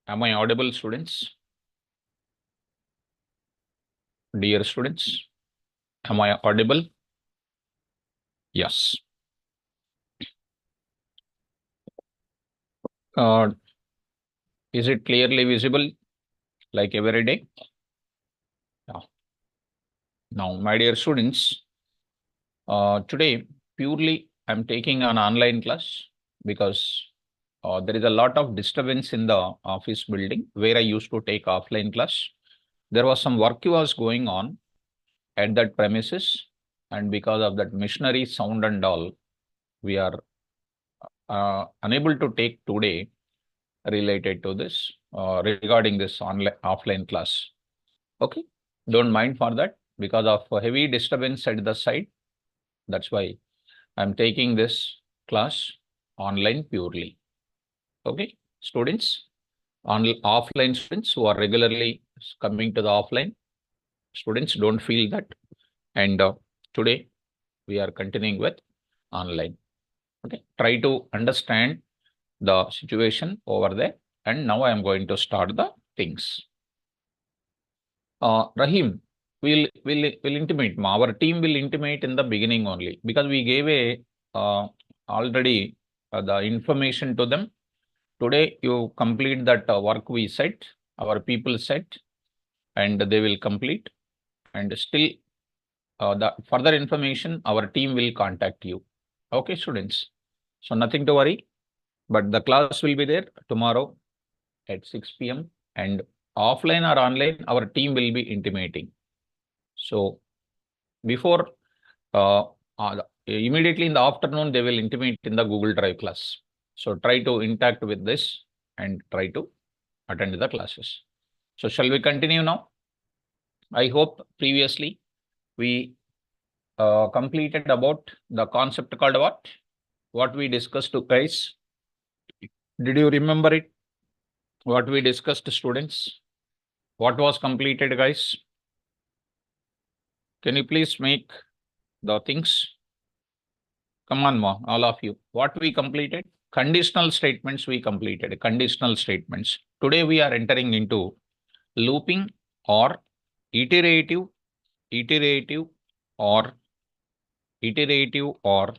Am I audible, students? Dear students, am I audible? Yes. Uh, is it clearly visible like every day? Yeah. Now, my dear students, today purely I'm taking an online class because there is a lot of disturbance in the office building where I used to take offline class. There was some work was going on at that premises, and because of that machinery sound and all, we are unable to take today related to this regarding this online offline class. Okay, don't mind for that because of heavy disturbance at the site. That's why I'm taking this class online purely. Okay, students, on offline students who are regularly coming to the offline students, don't feel that. And today we are continuing with online. Okay, try to understand the situation over there. And now I am going to start the things. Rahim, will intimate. Our team will intimate in the beginning only because we gave a already the information to them. Today you complete that work we set, our people set, and they will complete. And still the further information our team will contact you. Okay, students. So nothing to worry. But the class will be there tomorrow at 6 p.m. and offline or online, our team will be intimating. So before immediately in the afternoon, they will intimate in the Google Drive class. So try to interact with this and try to attend the classes. So shall we continue now? I hope previously we completed about the concept called what? What we discussed to guys. Did you remember it? What we discussed, students? What was completed, guys? Can you please make the things? Come on, Ma, all of you. What we completed? Conditional statements we completed. Conditional statements. Today we are entering into looping or iterative, iterative or iterative or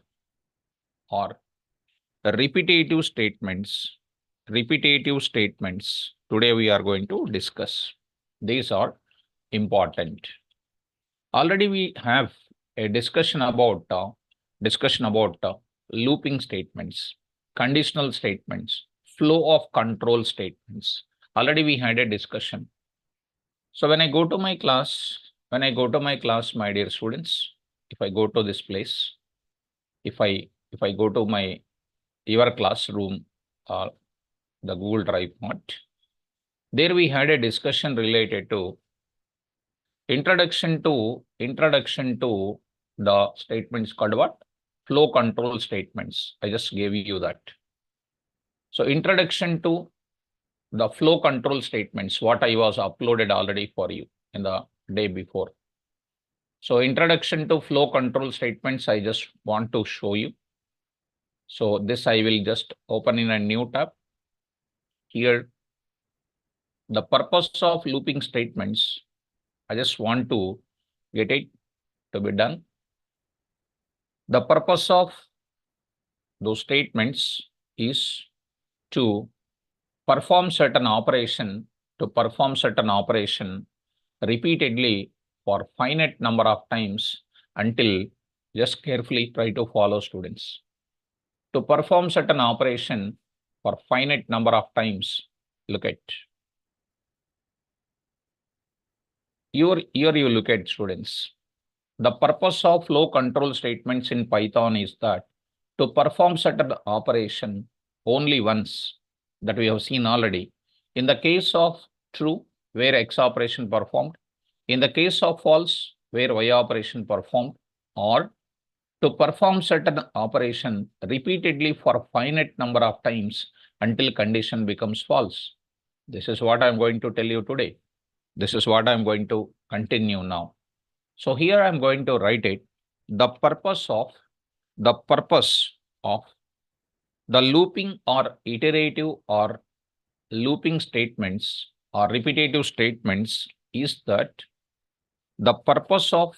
repetitive statements. Repetitive statements. Today we are going to discuss. These are important. Already we have a discussion about looping statements, conditional statements, flow of control statements. Already we had a discussion. So when I go to my class, my dear students, if I go to this place, if I go to my your classroom, the Google Drive part, there we had a discussion related to introduction to the statements called what? Flow control statements. I just gave you that. So introduction to the flow control statements, what I was uploaded already for you in the day before. So introduction to flow control statements, I just want to show you. So this I will just open in a new tab. Here, the purpose of looping statements, I just want to get it to be done. The purpose of those statements is to perform certain operation, repeatedly for finite number of times until, just carefully try to follow, students. To perform certain operation for finite number of times, look at. Here you look at, students. The purpose of flow control statements in Python is that to perform certain operation only once, that we have seen already. In the case of true, where X operation performed. In the case of false, where Y operation performed. Or to perform certain operation repeatedly for a finite number of times until condition becomes false. This is what I'm going to tell you today. This is what I'm going to continue now. So here I'm going to write it. The purpose of the looping or iterative or looping statements or repetitive statements is that the purpose of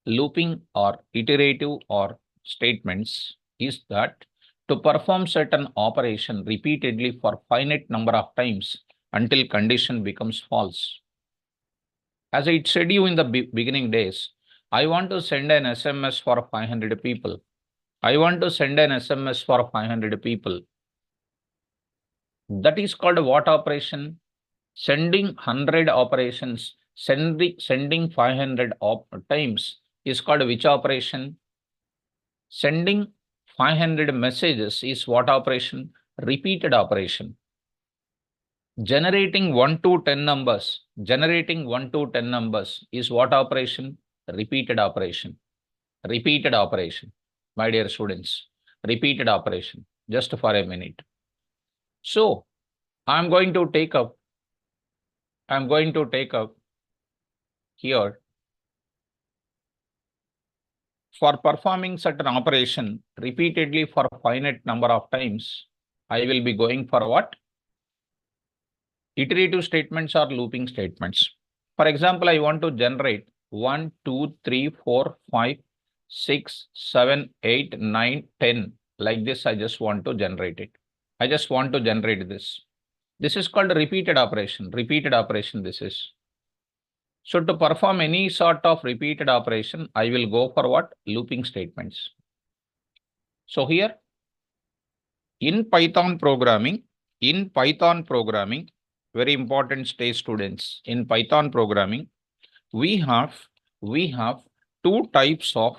looping or iterative or statements is that to perform certain operation repeatedly for finite number of times until condition becomes false. As I said you in the beginning days, I want to send an SMS for 500 people. I want to send an SMS for 500 people. That is called what operation? Sending 100 operations, sending 500 times is called which operation? Sending 500 messages is what operation? Repeated operation. Generating 1 to 10 numbers, generating 1 to 10 numbers is what operation? Repeated operation. Repeated operation, my dear students. Repeated operation, just for a minute. So, I'm going to take up here for performing certain operation repeatedly for finite number of times. I will be going for what? Iterative statements or looping statements. For example, I want to generate 1, 2, 3, 4, 5, 6, 7, 8, 9, 10. Like this, I just want to generate it. I just want to generate this. This is called repeated operation. Repeated operation this is. So to perform any sort of repeated operation, I will go for what? Looping statements. So here, in Python programming, very important stage students, in Python programming, we have two types of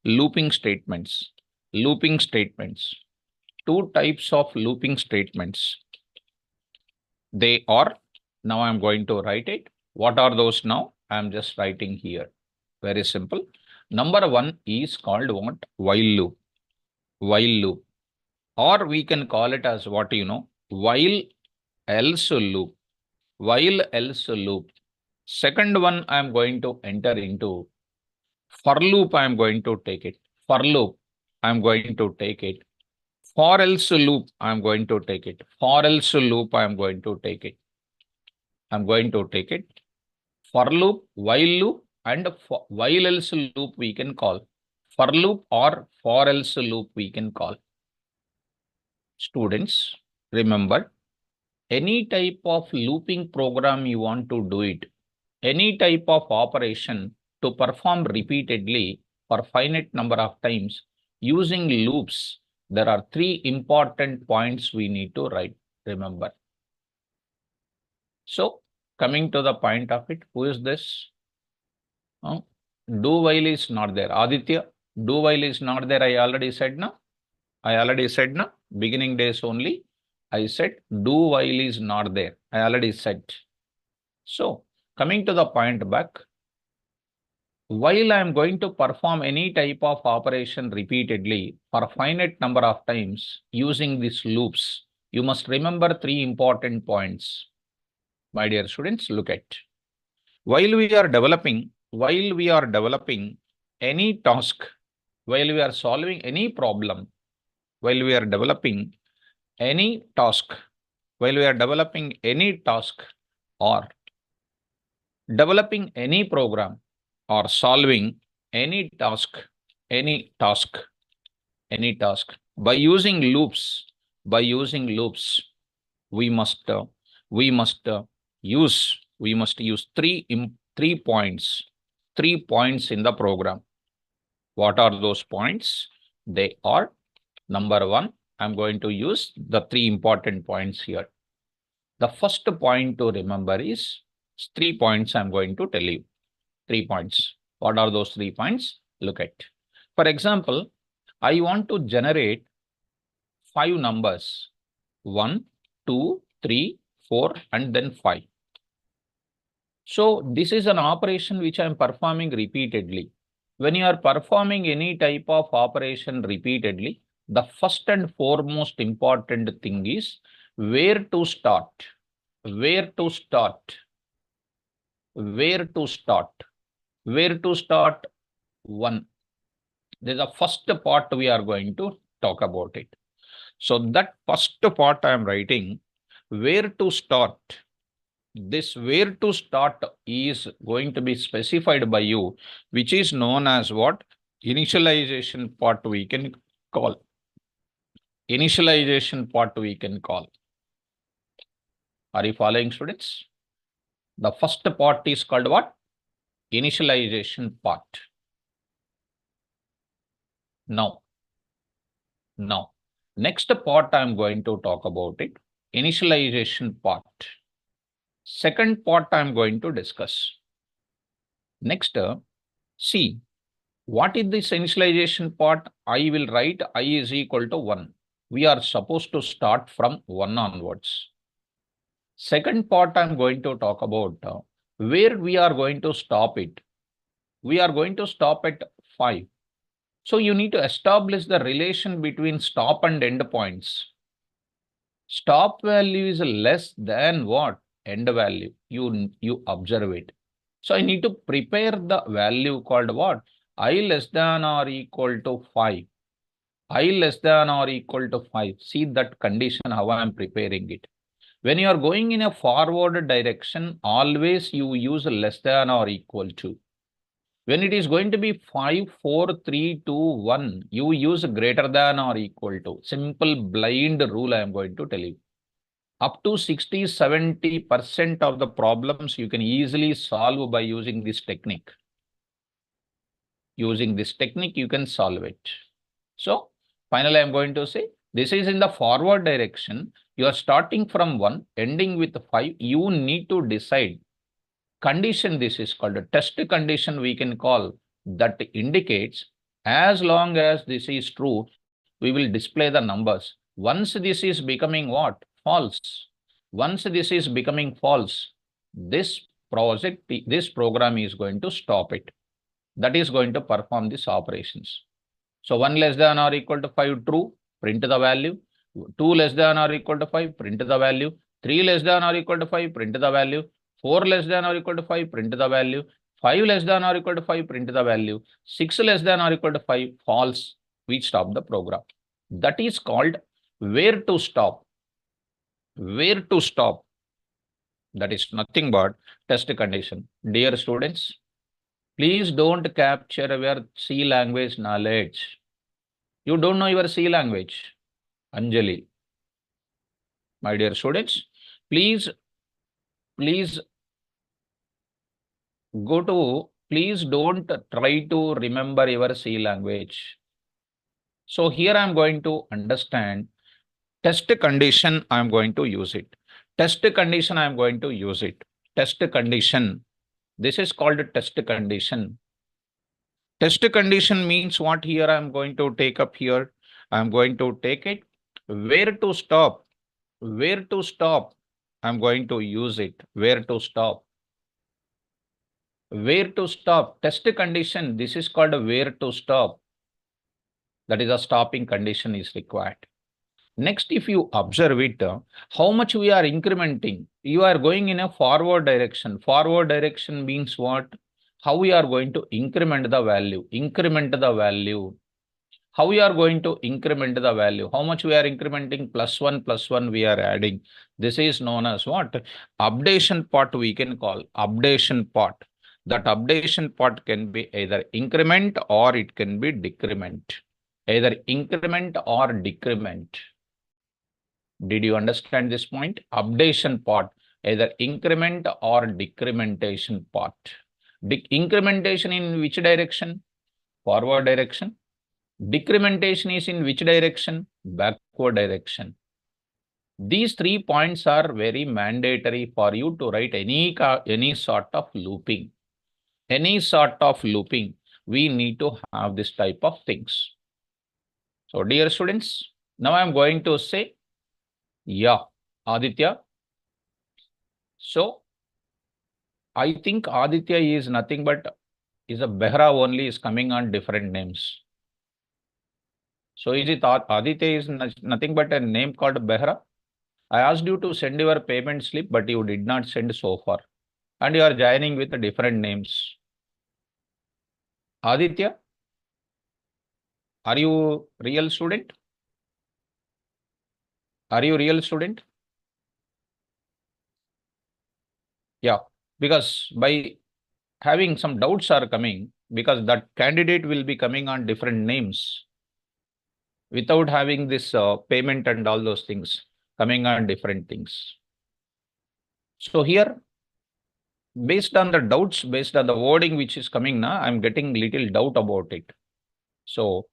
looping statements. Two types of looping statements. They are, now I'm going to write it. What are those now? I'm just writing here. Very simple. Number one is called what? While loop. While loop. Or we can call it as what you know, while else loop. While else loop. Second one, I'm going to enter into for loop. I'm going to take it. For loop, I'm going to take it. For else loop, I'm going to take it. For else loop, I'm going to take it. I'm going to take it. For loop, while loop, and while else loop we can call. For loop or for else loop we can call. Students, remember, any type of looping program you want to do it, any type of operation to perform repeatedly for finite number of times using loops, there are three important points we need to write, remember. So, coming to the point of it, who is this? Do while is not there. Aditya, do while is not there. I already said now. Beginning days only. I said do while is not there. I already said. So, coming to the point back, while I am going to perform any type of operation repeatedly for a finite number of times using these loops, you must remember three important points. My dear students, look at. While we are developing any task, while we are solving any problem, while we are developing any task, or developing any program or solving any task, by using loops, we must use three points in the program. What are those points? They are, number one, I'm going to use the three important points here. The first point to remember is 3 points I'm going to tell you. 3 points. What are those 3 points? Look at. For example, I want to generate 5 numbers. 1, 2, 3, 4, and then 5. So this is an operation which I am performing repeatedly. When you are performing any type of operation repeatedly, the first and foremost important thing is where to start. Where to start? One. This is the first part we are going to talk about it. So that first part I am writing, where to start. This where to start is going to be specified by you, which is known as what? Initialization part we can call. Initialization part we can call. Are you following, students? The first part is called what? Initialization part. Now, next part I'm going to talk about it. Initialization part. Second part I'm going to discuss. Next, see, what is this initialization part? I will write I is equal to 1. We are supposed to start from 1 onwards. Second part I'm going to talk about where we are going to stop it. We are going to stop at 5. So you need to establish the relation between stop and end points. Stop value is less than what? End value. You observe it. So I need to prepare the value called what? I less than or equal to 5. I less than or equal to 5. See that condition, how I am preparing it. When you are going in a forward direction, always you use less than or equal to. When it is going to be 5, 4, 3, 2, 1, you use greater than or equal to. Simple blind rule I am going to tell you. Up to 60-70% of the problems you can easily solve by using this technique. Using this technique, you can solve it. So, finally, I'm going to say, this is in the forward direction. You are starting from 1, ending with 5. You need to decide. Condition, this is called a test condition we can call, that indicates as long as this is true, we will display the numbers. Once this is becoming what? False. Once this is becoming false, this program is going to stop it. That is going to perform these operations. So 1 less than or equal to 5 true, print the value. 2 less than or equal to 5, print the value. 3 less than or equal to 5, print the value. 4 less than or equal to 5, print the value. 5 less than or equal to 5, print the value. 6 less than or equal to 5, false. We stop the program. That is called where to stop. Where to stop. That is nothing but test condition. Dear students, please don't capture your C language knowledge. You don't know your C language. Anjali. My dear students, please please don't try to remember your C language. So here I'm going to understand test condition, I'm going to use it. Test condition, I'm going to use it. Test condition. This is called test condition. Test condition means what? Here I'm going to take up here. I'm going to take it. Where to stop? Where to stop? I'm going to use it. Where to stop? Where to stop? Test condition. This is called where to stop. That is a stopping condition is required. Next, if you observe it, how much we are incrementing. You are going in a forward direction. Forward direction means what? How we are going to increment the value. Increment the value. How we are going to increment the value? How much we are incrementing? Plus one we are adding. This is known as what? Updation part we can call. Updation part. That updation part can be either increment or it can be decrement. Either increment or decrement. Did you understand this point? Updation part, either increment or decrementation part. Incrementation in which direction? Forward direction. Decrementation is in which direction? Backward direction. These 3 points are very mandatory for you to write any sort of looping. Any sort of looping, we need to have this type of things. So dear students, now I am going to say, yeah, Aditya. So I think Aditya is nothing but is a Behra only, is coming on different names. So is it Aditya is nothing but a name called Behra? I asked you to send your payment slip, but you did not send so far. And you are joining with different names. Aditya, are you real student? Are you real student? Yeah, because by having some doubts are coming, because that candidate will be coming on different names without having this payment and all those things coming on different things. So here, based on the doubts, based on the wording which is coming now, I'm getting little doubt about it. So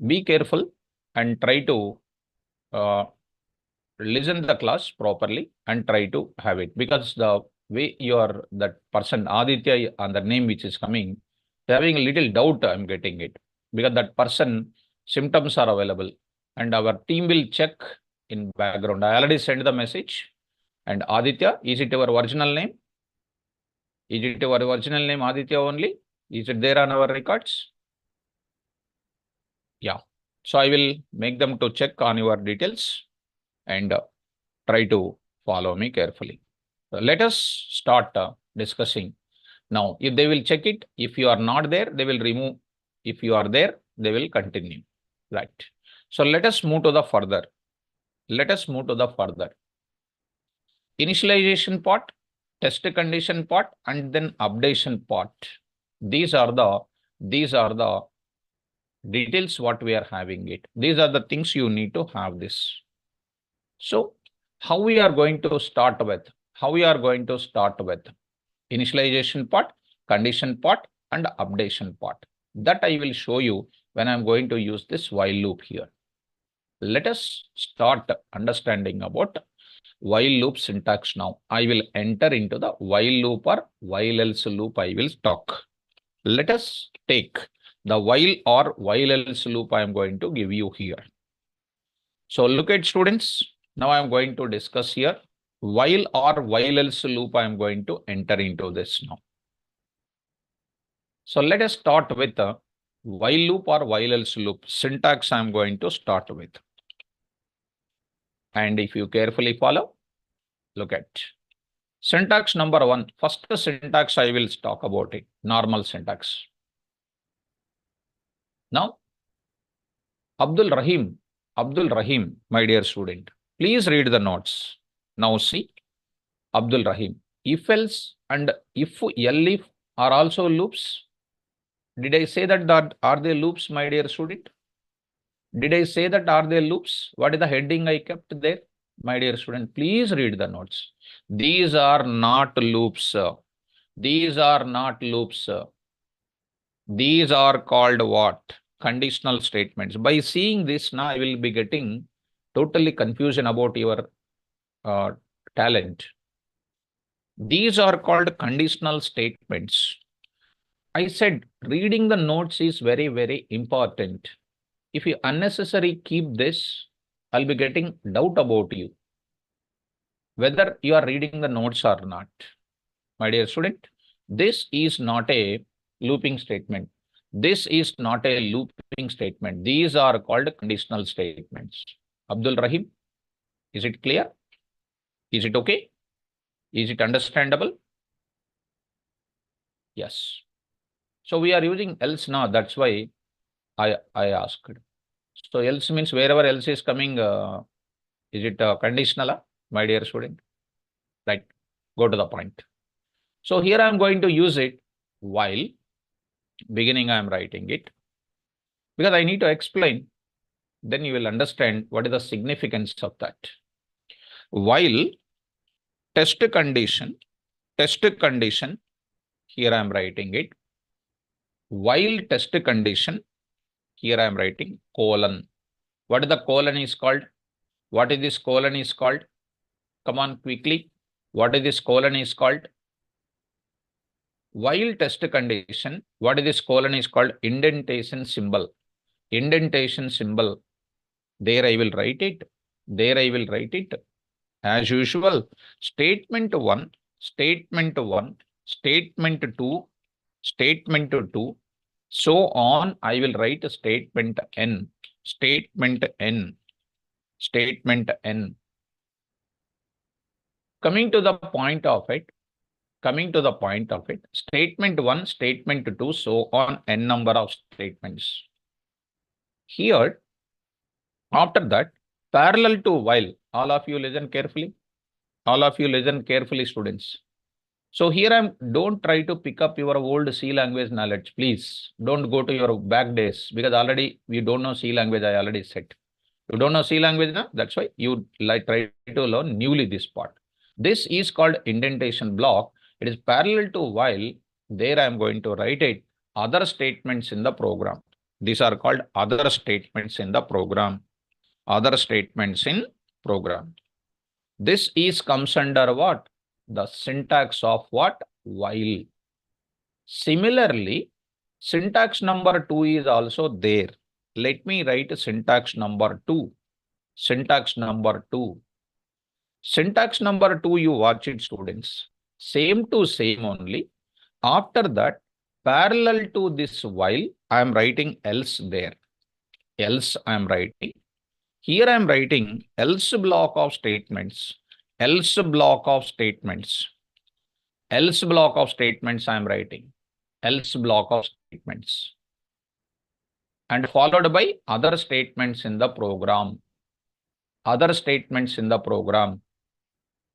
be careful and try to uh, listen the class properly and try to have it, because the way your that person Aditya on the name which is coming, having a little doubt, I'm getting it, because that person symptoms are available and our team will check in background. I already sent the message. And Aditya, is it your original name? Is it your original name Aditya only? Is it there on our records? Yeah. So I will make them to check on your details and try to follow me carefully. Let us start discussing. Now, if they will check it, if you are not there, they will remove. If you are there, they will continue. Right. So let us move to the further. Let us move to the further. Initialization part, test condition part, and then updation part. These are the details what we are having it. These are the things you need to have this. So how we are going to start with? How we are going to start with initialization part, condition part, and updation part. That I will show you when I'm going to use this while loop here. Let us start understanding about while loop syntax now. I will enter into the while loop or while else loop I will talk. Let us take the while or while else loop I am going to give you here. So look at students. Now I am going to discuss here while or while else loop I am going to enter into this now. So let us start with the while loop or while else loop syntax I am going to start with. And if you carefully follow, look at syntax number one. First syntax I will talk about it, normal syntax. Now, Abdul Rahim, my dear student, please read the notes. Now see, Abdul Rahim, if else and if elif are also loops. Did I say that are they loops, my dear student? Did I say that are they loops? What is the heading I kept there? My dear student, please read the notes. These are not loops. These are not loops. These are called what? Conditional statements. By seeing this, now I will be getting totally confusion about your talent. These are called conditional statements. I said reading the notes is very, very important. If you unnecessarily keep this, I'll be getting doubt about you, whether you are reading the notes or not. My dear student, this is not a looping statement. This is not a looping statement. These are called conditional statements. Abdul Rahim, is it clear? Is it okay? Is it understandable? Yes. So we are using else now. That's why I asked. So else means wherever else is coming, is it conditional, my dear student? Right. Go to the point. So here I am going to use it while beginning I am writing it, because I need to explain, then you will understand what is the significance of that. While test condition, here I am writing it. While test condition, here I am writing colon. What is the colon is called? What is this colon is called? Come on quickly. What is this colon is called? While test condition, what is this colon is called? Indentation symbol. Indentation symbol. There I will write it. There I will write it. As usual, statement 1, statement 1, statement 2, statement 2, so on. I will write statement n, statement n, statement n. Coming to the point of it, statement 1, statement 2, so on, n number of statements. Here, after that, Parallel to while, all of you listen carefully. All of you listen carefully, students. So here don't try to pick up your old C language knowledge, please. Don't go to your back days because already we don't know C language, I already said. You don't know C language now, that's why you like try to learn newly this part. This is called indentation block. It is parallel to while. There I am going to write it other statements in the program. These are called other statements in the program. Other statements in program. This is comes under what? The syntax of what? While. Similarly, syntax number 2 is also there. Let me write syntax number 2. Syntax number 2. Syntax number 2, you watch it, students. Same to same only. After that, parallel to this while, I am writing else there. Else I am writing. Here I am writing else block of statements. Else block of statements. Else block of statements I am writing. Else block of statements. And followed by other statements in the program. Other statements in the program.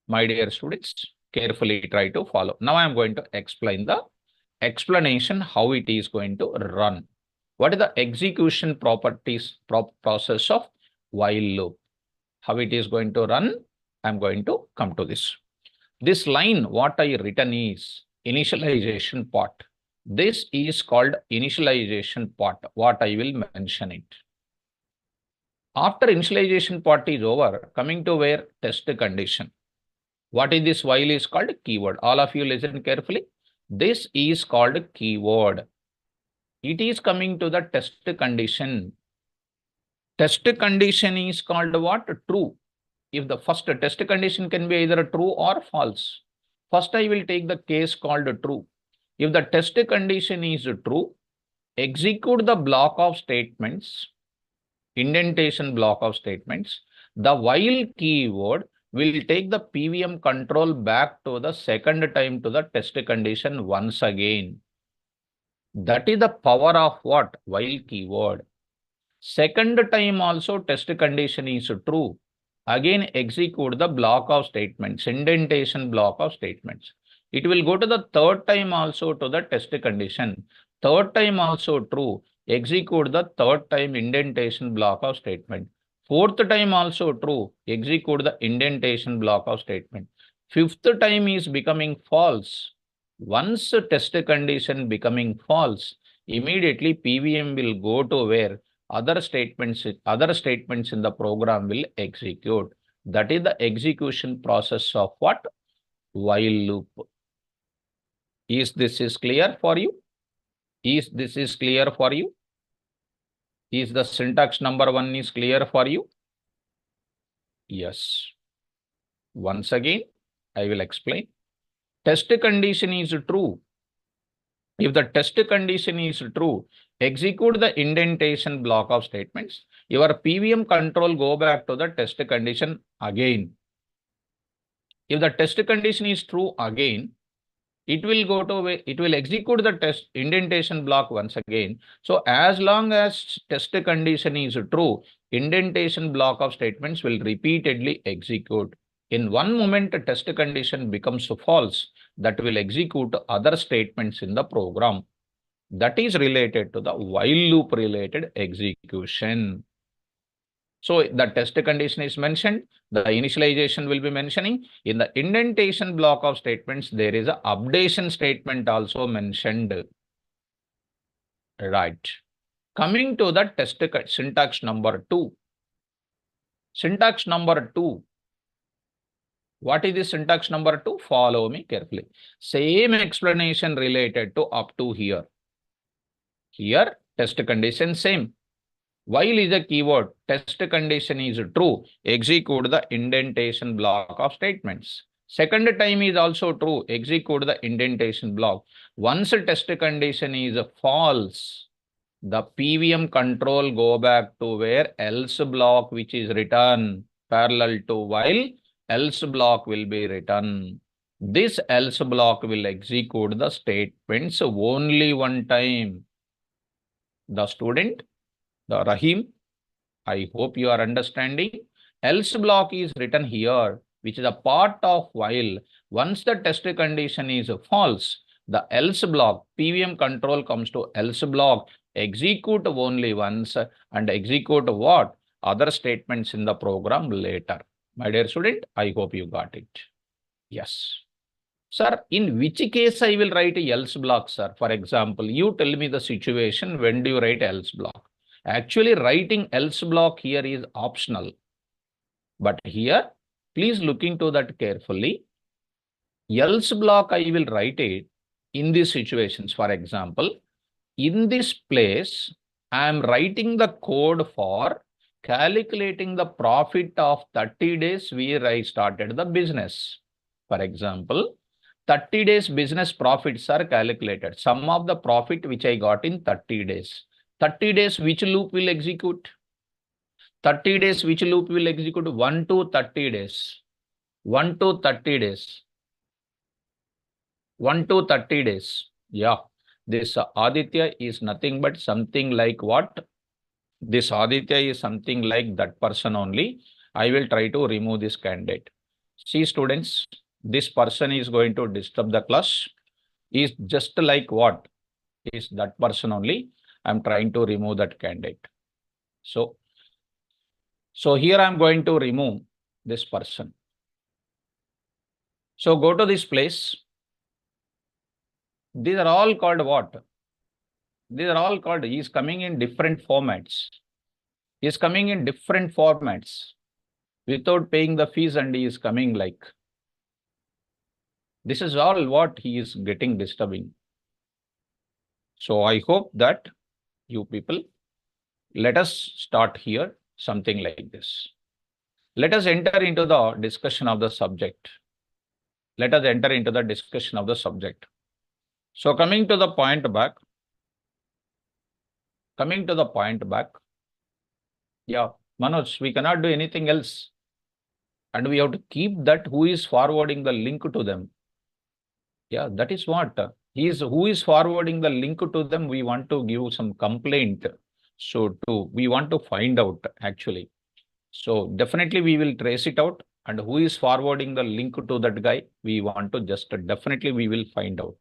My dear students, carefully try to follow. Now I am going to explain the explanation how it is going to run. What is the execution properties process of while loop? How it is going to run? I am going to come to this. This line, what I written is initialization part. This is called initialization part, what I will mention it. After initialization part is over, coming to where test condition. What is this while is called keyword. All of you listen carefully. This is called keyword. It is coming to the test condition. Test condition is called what? True. If the first test condition can be either true or false. First, I will take the case called true. If the test condition is true, execute the block of statements, indentation block of statements. The while keyword will take the PVM control back to the second time to the test condition once again. That is the power of what? While keyword. Second time also test condition is true. Again execute the block of statements, indentation block of statements. It will go to the third time also to the test condition. Third time also true. Execute the third time indentation block of statement. Fourth time also true. Execute the indentation block of statement. Fifth time is becoming false. Once test condition becoming false, immediately PVM will go to where other statements in the program will execute. That is the execution process of what? While loop. Is this clear for you? Is this clear for you? Is the syntax number 1 is clear for you? Yes. Once again, I will explain. Test condition is true. If the test condition is true, execute the indentation block of statements. Your PVM control go back to the test condition again. If the test condition is true again, it will execute the test indentation block once again. So as long as test condition is true, indentation block of statements will repeatedly execute. In one moment, the test condition becomes false. That will execute other statements in the program. That is related to the while loop related execution. So the test condition is mentioned. The initialization will be mentioning. In the indentation block of statements, there is a updation statement also mentioned. Right. Coming to the test syntax number 2. Syntax number 2. What is the syntax number 2? Follow me carefully. Same explanation related to up to here. Here, test condition same. While is a keyword, test condition is true, execute the indentation block of statements. Second time is also true, execute the indentation block. Once a test condition is false, the PVM control go back to where else block which is written parallel to while, else block will be written. This else block will execute the statements only one time. The student, the Rahim, I hope you are understanding. Else block is written here, which is a part of while. Once the test condition is false, the else block, PVM control comes to else block, execute only once and execute what? Other statements in the program later. My dear student, I hope you got it. Yes. Sir, in which case I will write a else block, sir? For example, you tell me the situation, when do you write else block? Actually, writing else block here is optional. But here, please look into that carefully. Else block, I will write it in these situations. For example, in this place, I am writing the code for calculating the profit of 30 days where I started the business. For example, 30 days business profits are calculated. Sum of the profit which I got in 30 days. 30 days, which loop will execute? 30 days, which loop will execute? 1 to 30 days. 1 to 30 days. 1 to 30 days. Yeah. This Aditya is nothing but something like what? This Aditya is something like that person only. I will try to remove this candidate. See, students, this person is going to disturb the class. Is just like what? Is that person only. I'm trying to remove that candidate. So here I'm going to remove this person. So go to this place. These are all called what? These are all called, he is coming in different formats. He is coming in different formats without paying the fees, and he is coming like. This is all what he is getting disturbing. So I hope that you people, let us start here something like this. Let us enter into the discussion of the subject. Let us enter into the discussion of the subject. So coming to the point back. Yeah, Manoj, we cannot do anything else. And we have to keep that who is forwarding the link to them. Yeah, that is what. Who is forwarding the link to them, we want to give some complaint. So we want to find out actually. So definitely we will trace it out, and who is forwarding the link to that guy, we want to just definitely we will find out.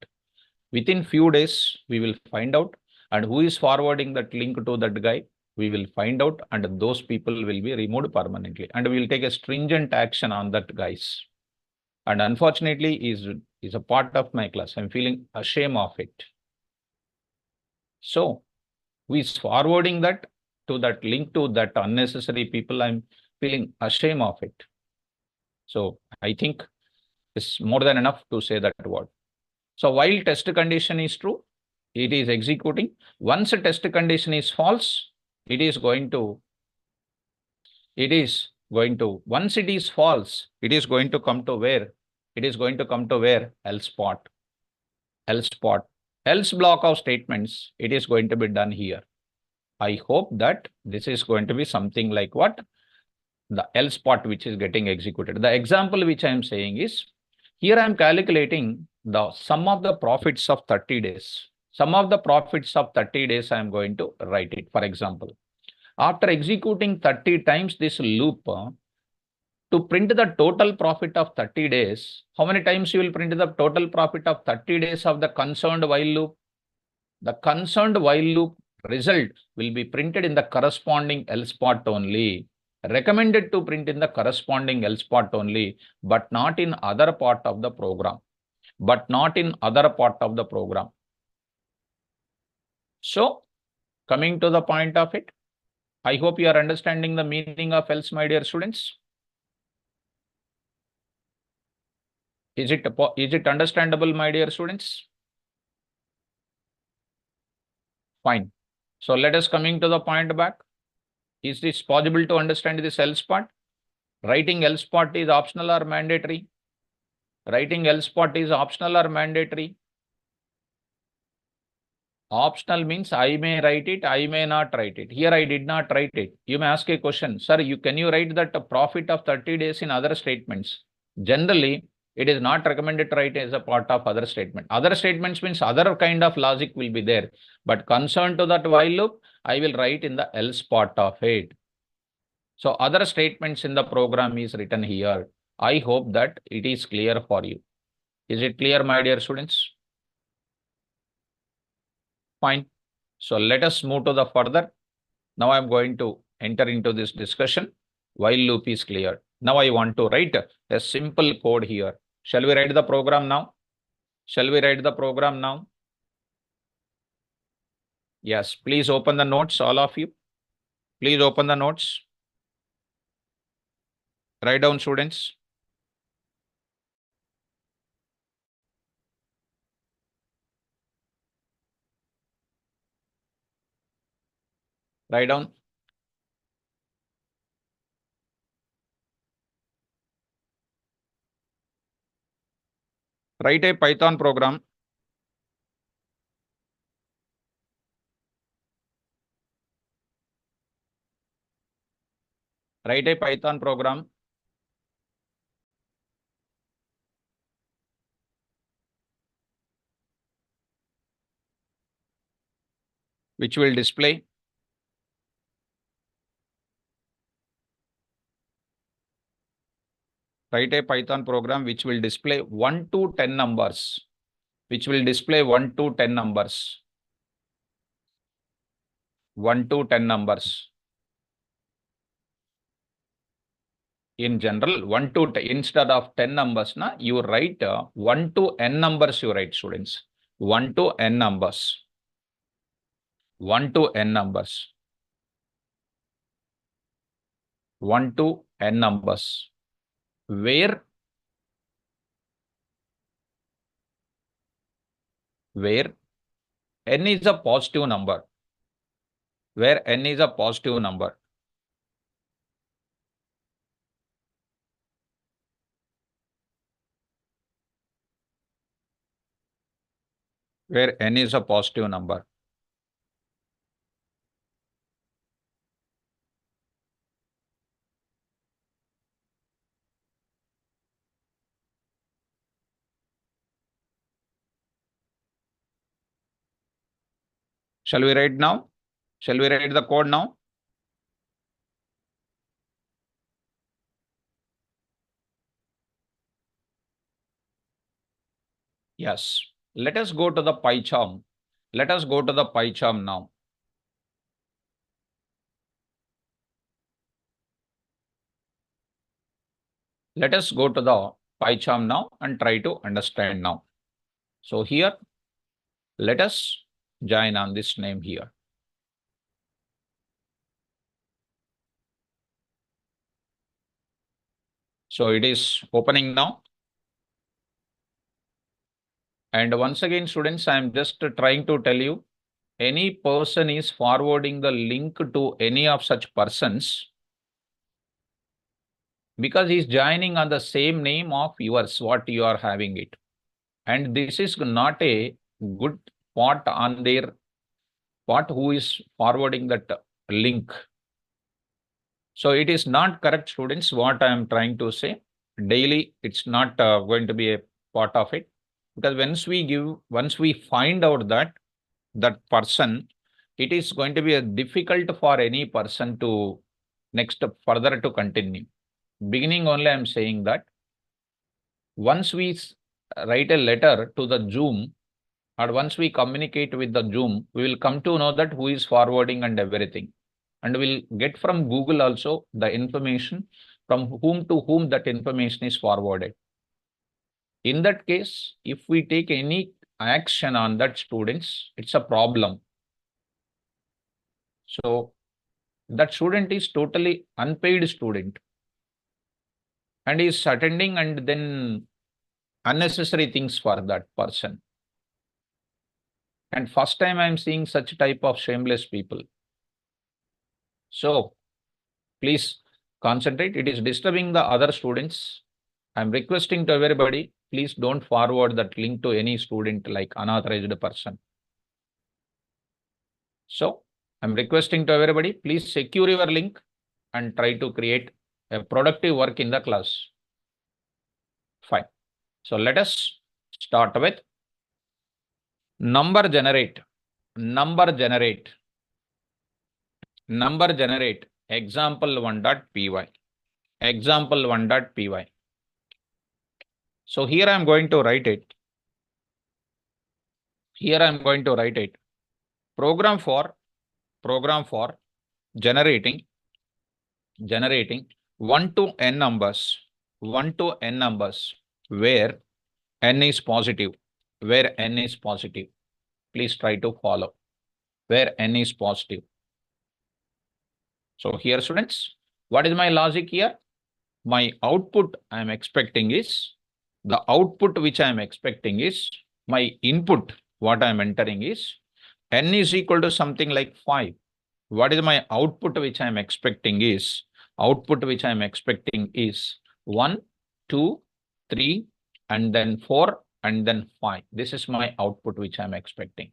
Within few days, we will find out, and who is forwarding that link to that guy, we will find out, and those people will be removed permanently, and we will take a stringent action on that guys. And unfortunately, is a part of my class. I'm feeling ashamed of it. So who is forwarding that to that link to that unnecessary people? I'm feeling ashamed of it. So I think it's more than enough to say that word. So while test condition is true, it is executing. Once a test condition is false, once it is false, it is going to come to where? It is going to come to where? Else part. Else block of statements, it is going to be done here. I hope that this is going to be something like what? The else part which is getting executed. The example which I am saying is, here I am calculating the sum of the profits of 30 days. Sum of the profits of 30 days, I am going to write it. For example, after executing 30 times this loop, to print the total profit of 30 days, how many times you will print the total profit of 30 days of the concerned while loop? The concerned while loop result will be printed in the corresponding else part only. Recommended to print in the corresponding else part only, but not in other part of the program. So, coming to the point of it, I hope you are understanding the meaning of else, my dear students. Is it understandable, my dear students? Fine. So let us coming to the point back. Is this possible to understand this else part? Writing else part is optional or mandatory? Writing else part is optional or mandatory? Optional means I may write it, I may not write it. Here I did not write it. You may ask a question, sir, can you write that profit of 30 days in other statements? Generally, it is not recommended to write as a part of other statement. Other statements means other kind of logic will be there. But concerned to that while loop, I will write in the else part of it. So other statements in the program is written here. I hope that it is clear for you. Is it clear, my dear students? Fine. So let us move to the further. Now I'm going to enter into this discussion. While loop is clear. Now I want to write a simple code here. Shall we write the program now? Shall we write the program now? Yes, please open the notes, all of you. Please open the notes. Write down, students. Write down. Write a Python program. Write a Python program which will display write a Python program which will display 1 to 10 numbers. Which will display 1 to 10 numbers. 1 to 10 numbers. In general, 1 to 10, instead of 10 numbers, you write 1 to n numbers, you write, students. 1 to n numbers. 1 to n numbers. 1 to n numbers. Where n is a positive number. Where n is a positive number. Where n is a positive number. Shall we write now? Shall we write the code now? Yes. Let us go to the PyCharm. Let us go to the PyCharm now. Let us go to the PyCharm now and try to understand now. So here, let us join on this name here. So it is opening now. And once again, students, I am just trying to tell you, any person is forwarding the link to any of such persons because he is joining on the same name of yours, what you are having it. And this is not a good part on their part who is forwarding that link. So it is not correct, students, what I am trying to say. Daily, it's not going to be a part of it. Because once we find out that person, it is going to be difficult for any person to next further to continue. Beginning only, I'm saying that once we write a letter to the Zoom, or once we communicate with the Zoom, we will come to know that who is forwarding and everything. And we'll get from Google also the information from whom to whom that information is forwarded. In that case, if we take any action on that students, it's a problem. So that student is totally unpaid student and is attending and then unnecessary things for that person. And first time I'm seeing such type of shameless people. So please concentrate. It is disturbing the other students. I'm requesting to everybody, please don't forward that link to any student like unauthorized person. So I'm requesting to everybody, please secure your link and try to create a productive work in the class. Fine. So let us start with number generate. Number generate. Number generate. example1.py, example1.py. So here I am going to write it. Here I am going to write it. Program for generating 1 to n numbers, where n is positive, Please try to follow where n is positive. So here, students, what is my logic here? My output I am expecting is, the output which I am expecting is, my input, what I am entering is, n is equal to something like 5. What is my output which I am expecting is, 1, 2, 3, and then 4, and then 5. This is my output which I am expecting.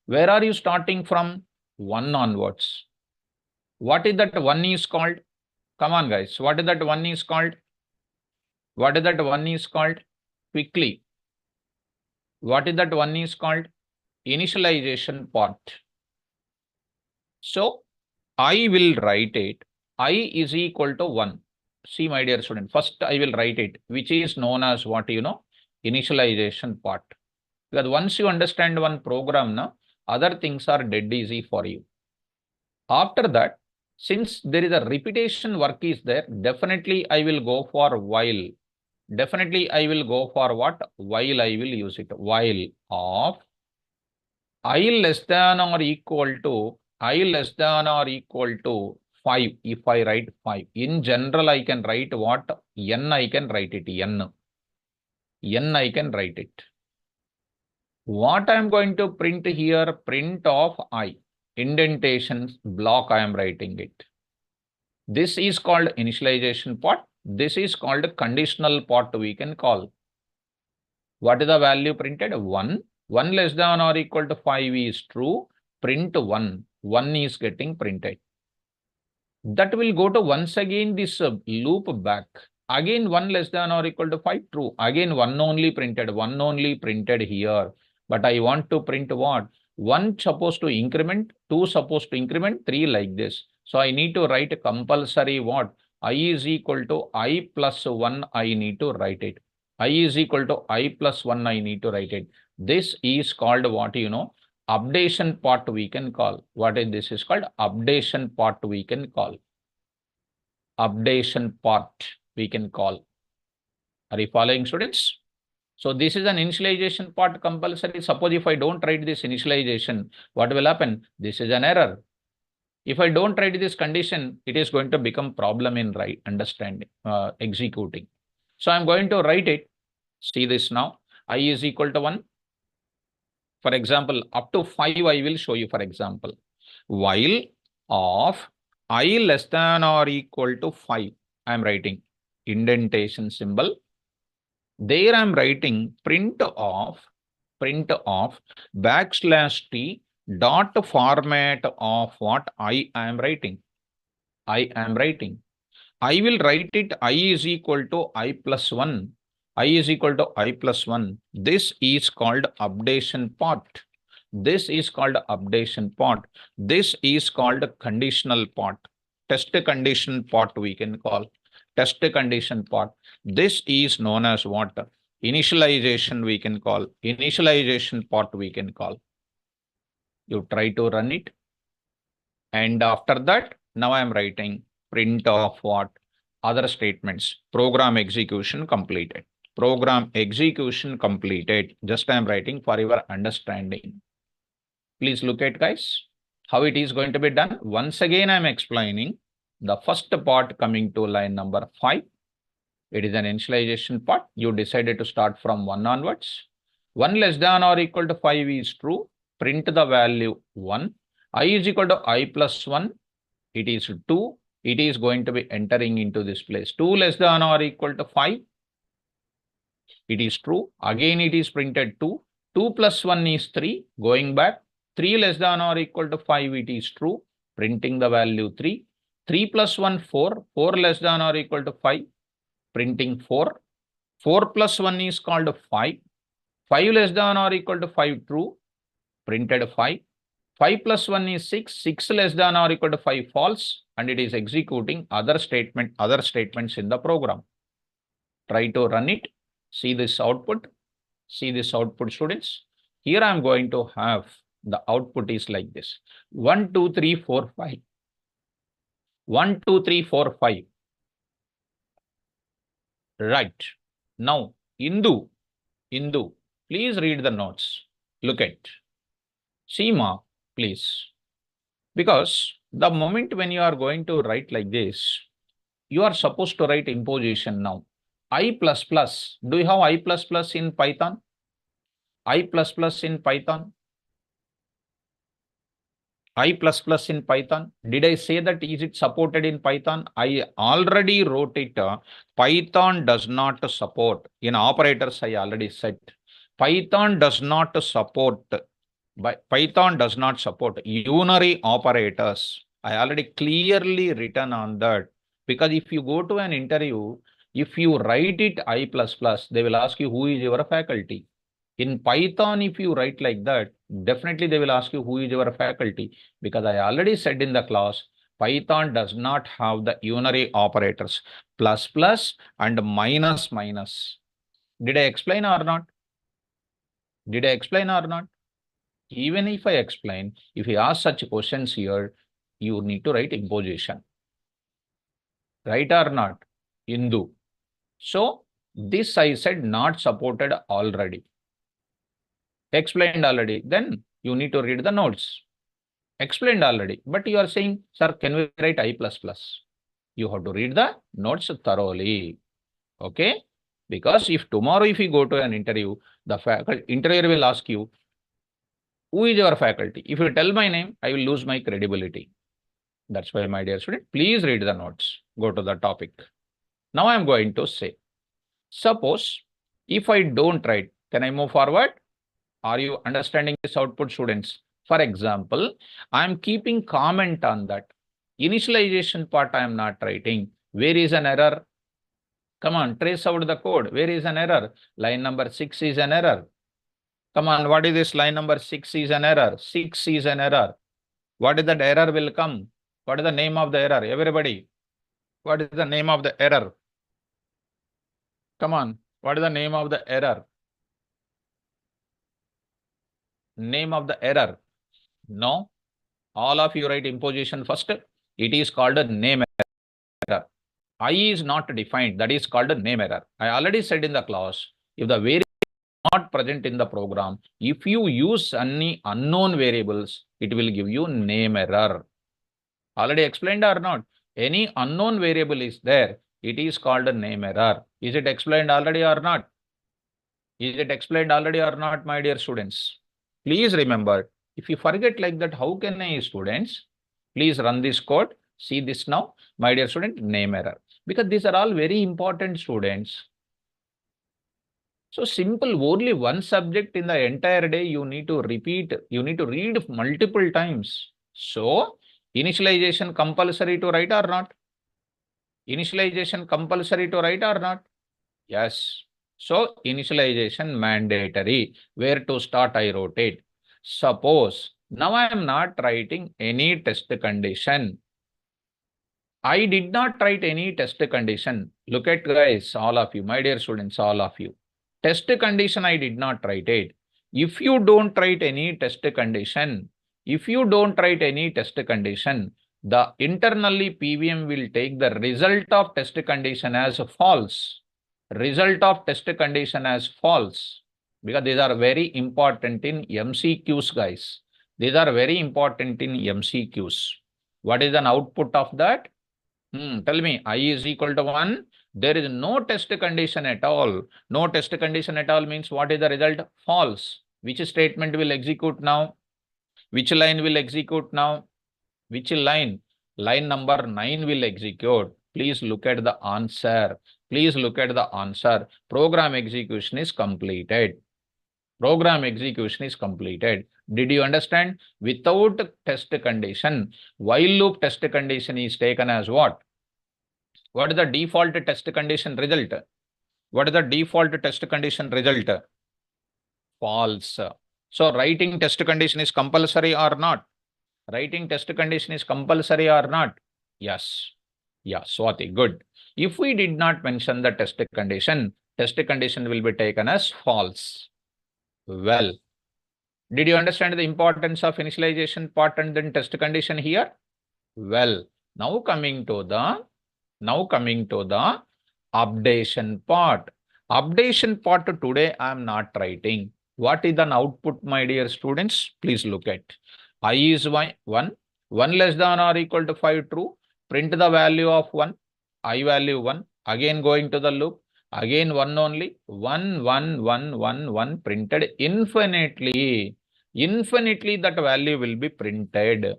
Where are you starting from? 1 onwards. What is that 1 is called? Come on, guys. What is that 1 is called? What is that 1 is called? Quickly. What is that 1 is called? Initialization part. So I will write it. I is equal to 1. See, my dear student, first I will write it, which is known as what, initialization part. Because once you understand one program, now other things are dead easy for you. After that, since there is a repetition work is there, definitely I will go for while. Definitely I will go for what? While I will use it. While of I less than or equal to 5. If I write 5. In general, I can write what? N I can write it. N I can write it. What I am going to print here? Print of I. Indentations block I am writing it. This is called initialization part. This is called conditional part we can call. What is the value printed? 1. 1 less than or equal to 5 is true. Print 1. 1 is getting printed. That will go to once again this loop back. Again 1 less than or equal to 5, true. Again 1 only printed here. But I want to print what? 1 supposed to increment, 2 supposed to increment, 3 like this. So I need to write a compulsory what? I is equal to I plus 1, I need to write it. I is equal to I plus 1, I need to write it. This is called what, updation part we can call. What is this is called? Updation part we can call. Updation part we can call. Are you following, students? So this is an initialization part compulsory. Suppose if I don't write this initialization, what will happen? This is an error. If I don't write this condition, it is going to become problem in understanding, executing. So I'm going to write it. See this now. I is equal to 1. For example, up to 5, I will show you, for example. While of I less than or equal to 5, I am writing indentation symbol. There I am writing print of \t dot format of what I am writing. I will write it I is equal to I plus 1. I is equal to I plus 1. This is called updation part. This is called updation part. This is called conditional part. Test condition part we can call. Test condition part. This is known as what? Initialization we can call. Initialization part we can call. You try to run it. And after that, now I am writing print of what? Other statements. Program execution completed. Program execution completed. Just I am writing for your understanding. Please look at, guys, how it is going to be done. Once again, I am explaining the first part coming to line number 5. It is an initialization part. You decided to start from 1 onwards. 1 less than or equal to 5 is true. Print the value 1. I is equal to I plus 1. It is 2. It is going to be entering into this place. 2 less than or equal to 5. It is true. Again, it is printed 2. 2 plus 1 is 3. Going back. 3 less than or equal to 5. It is true. Printing the value 3. 3 plus 1, 4. 4 less than or equal to 5. Printing 4. 4 plus 1 is called 5. 5 less than or equal to 5, true. Printed 5. 5 plus 1 is 6. 6 less than or equal to 5 false, and it is executing other statements in the program. Try to run it. See this output. See this output, students. Here I am going to have the output is like this. 1, 2, 3, 4, 5. 1, 2, 3, 4, 5. Right. Now, Indu, please read the notes. Look at. Seema, please. Because the moment when you are going to write like this, you are supposed to write imposition now. I++. Do you have I++ in Python? I++ in Python? I++ in Python. Did I say that is it supported in Python? I already wrote it. Python does not support. In operators, I already said. Python does not support. Python does not support unary operators. I already clearly written on that. Because if you go to an interview, if you write it I++, they will ask you who is your faculty. In Python, if you write like that, definitely they will ask you who is your faculty, because I already said in the class, Python does not have the unary operators, plus plus and minus minus. Did I explain or not? Did I explain or not? Even if I explain, if you ask such questions here, you need to write imposition. Right or not? Indu. So this I said not supported already. Explained already. Then you need to read the notes. Explained already. But you are saying, sir, can we write I++? You have to read the notes thoroughly. Okay? Because if tomorrow, if you go to an interview, the interviewer will ask you, who is your faculty? If you tell my name, I will lose my credibility. That's why, my dear student, please read the notes. Go to the topic. Now I am going to say, suppose if I don't write, can I move forward? Are you understanding this output, students? For example, I am keeping comment on that. Initialization part I am not writing. Where is an error? Come on, trace out the code. Where is an error? Line number 6 is an error. Come on, what is this? Line number 6 is an error. 6 is an error. What is that error will come? What is the name of the error? Everybody, what is the name of the error? Come on, what is the name of the error? Name of the error? No. All of you write imposition first. It is called a name error. I is not defined. That is called a name error. I already said in the class, if the variable is not present in the program, if you use any unknown variables, it will give you name error. Already explained or not? Any unknown variable is there, it is called a name error. Is it explained already or not? Is it explained already or not, my dear students? Please remember, if you forget like that, how can I, students? Please run this code. See this now, my dear student, name error. Because these are all very important, students. So simple, only one subject in the entire day, you need to repeat, you need to read multiple times. So initialization compulsory to write or not? Initialization compulsory to write or not? Yes. So initialization mandatory. Where to start? I wrote it. Suppose now I am not writing any test condition. I did not write any test condition. Look at, guys, all of you, my dear students, all of you. Test condition, I did not write it. If you don't write any test condition, the internally PVM will take the result of test condition as false. Result of test condition as false. Because these are very important in MCQs, guys. These are very important in MCQs. What is an output of that? Tell me, I is equal to 1. There is no test condition at all. No test condition at all means what is the result? False. Which statement will execute now? Which line will execute now? Which line? Line number 9 will execute. Please look at the answer. Please look at the answer. Program execution is completed. Program execution is completed. Did you understand? Without test condition, while loop test condition is taken as what? What is the default test condition result? What is the default test condition result? False. So writing test condition is compulsory or not? Writing test condition is compulsory or not? Yes. Yeah, Swati, good. If we did not mention the test condition will be taken as false. Well, did you understand the importance of initialization part and then test condition here? Well, now coming to the updation part. Updation part today I am not writing. What is an output, my dear students? Please look at. I is 1, 1 less than or equal to 5 true. Print the value of 1, I value 1. Again going to the loop. Again 1 only. 1, 1, 1, 1, 1 printed infinitely. Infinitely that value will be printed.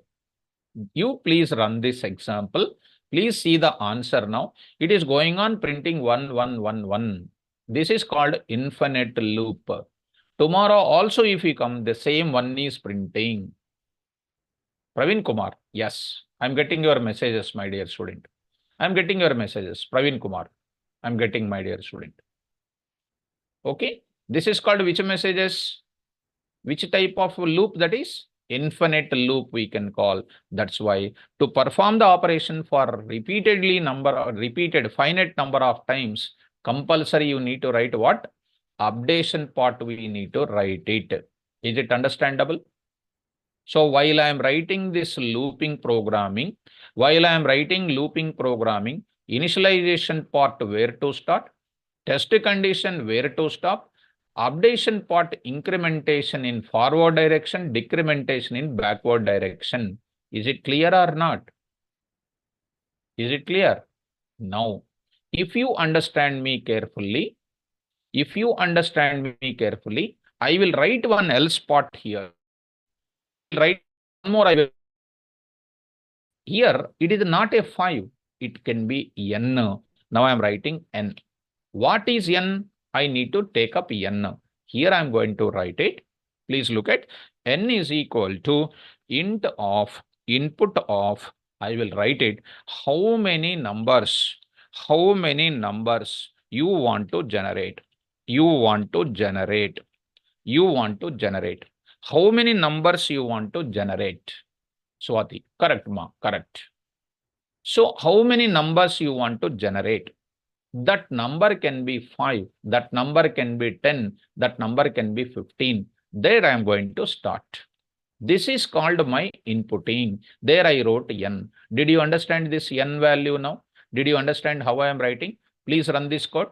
You please run this example. Please see the answer now. It is going on printing 1, 1, 1, 1. This is called infinite loop. Tomorrow also if you come, the same one is printing. Praveen Kumar, yes, I'm getting your messages, my dear student. I'm getting your messages. Praveen Kumar, I'm getting, my dear student. Okay, this is called which messages? Which type of loop that is? Infinite loop we can call. That's why to perform the operation for repeated finite number of times, compulsory you need to write what? Updation part we need to write it. Is it understandable? So while I am writing this looping programming, initialization part where to start, test condition where to stop, updation part incrementation in forward direction, decrementation in backward direction. Is it clear or not? Is it clear? Now, if you understand me carefully, I will write one else part here. Write one more. Here, it is not a 5. It can be n. Now I am writing n. What is n? I need to take up n. Here I am going to write it. Please look at n is equal to int of input of, I will write it, how many numbers you want to generate. How many numbers you want to generate? Swati, correct ma, correct. So how many numbers you want to generate? That number can be 5, that number can be 10, that number can be 15. There I am going to start. This is called my inputting. There I wrote n. Did you understand this n value now? Did you understand how I am writing? Please run this code.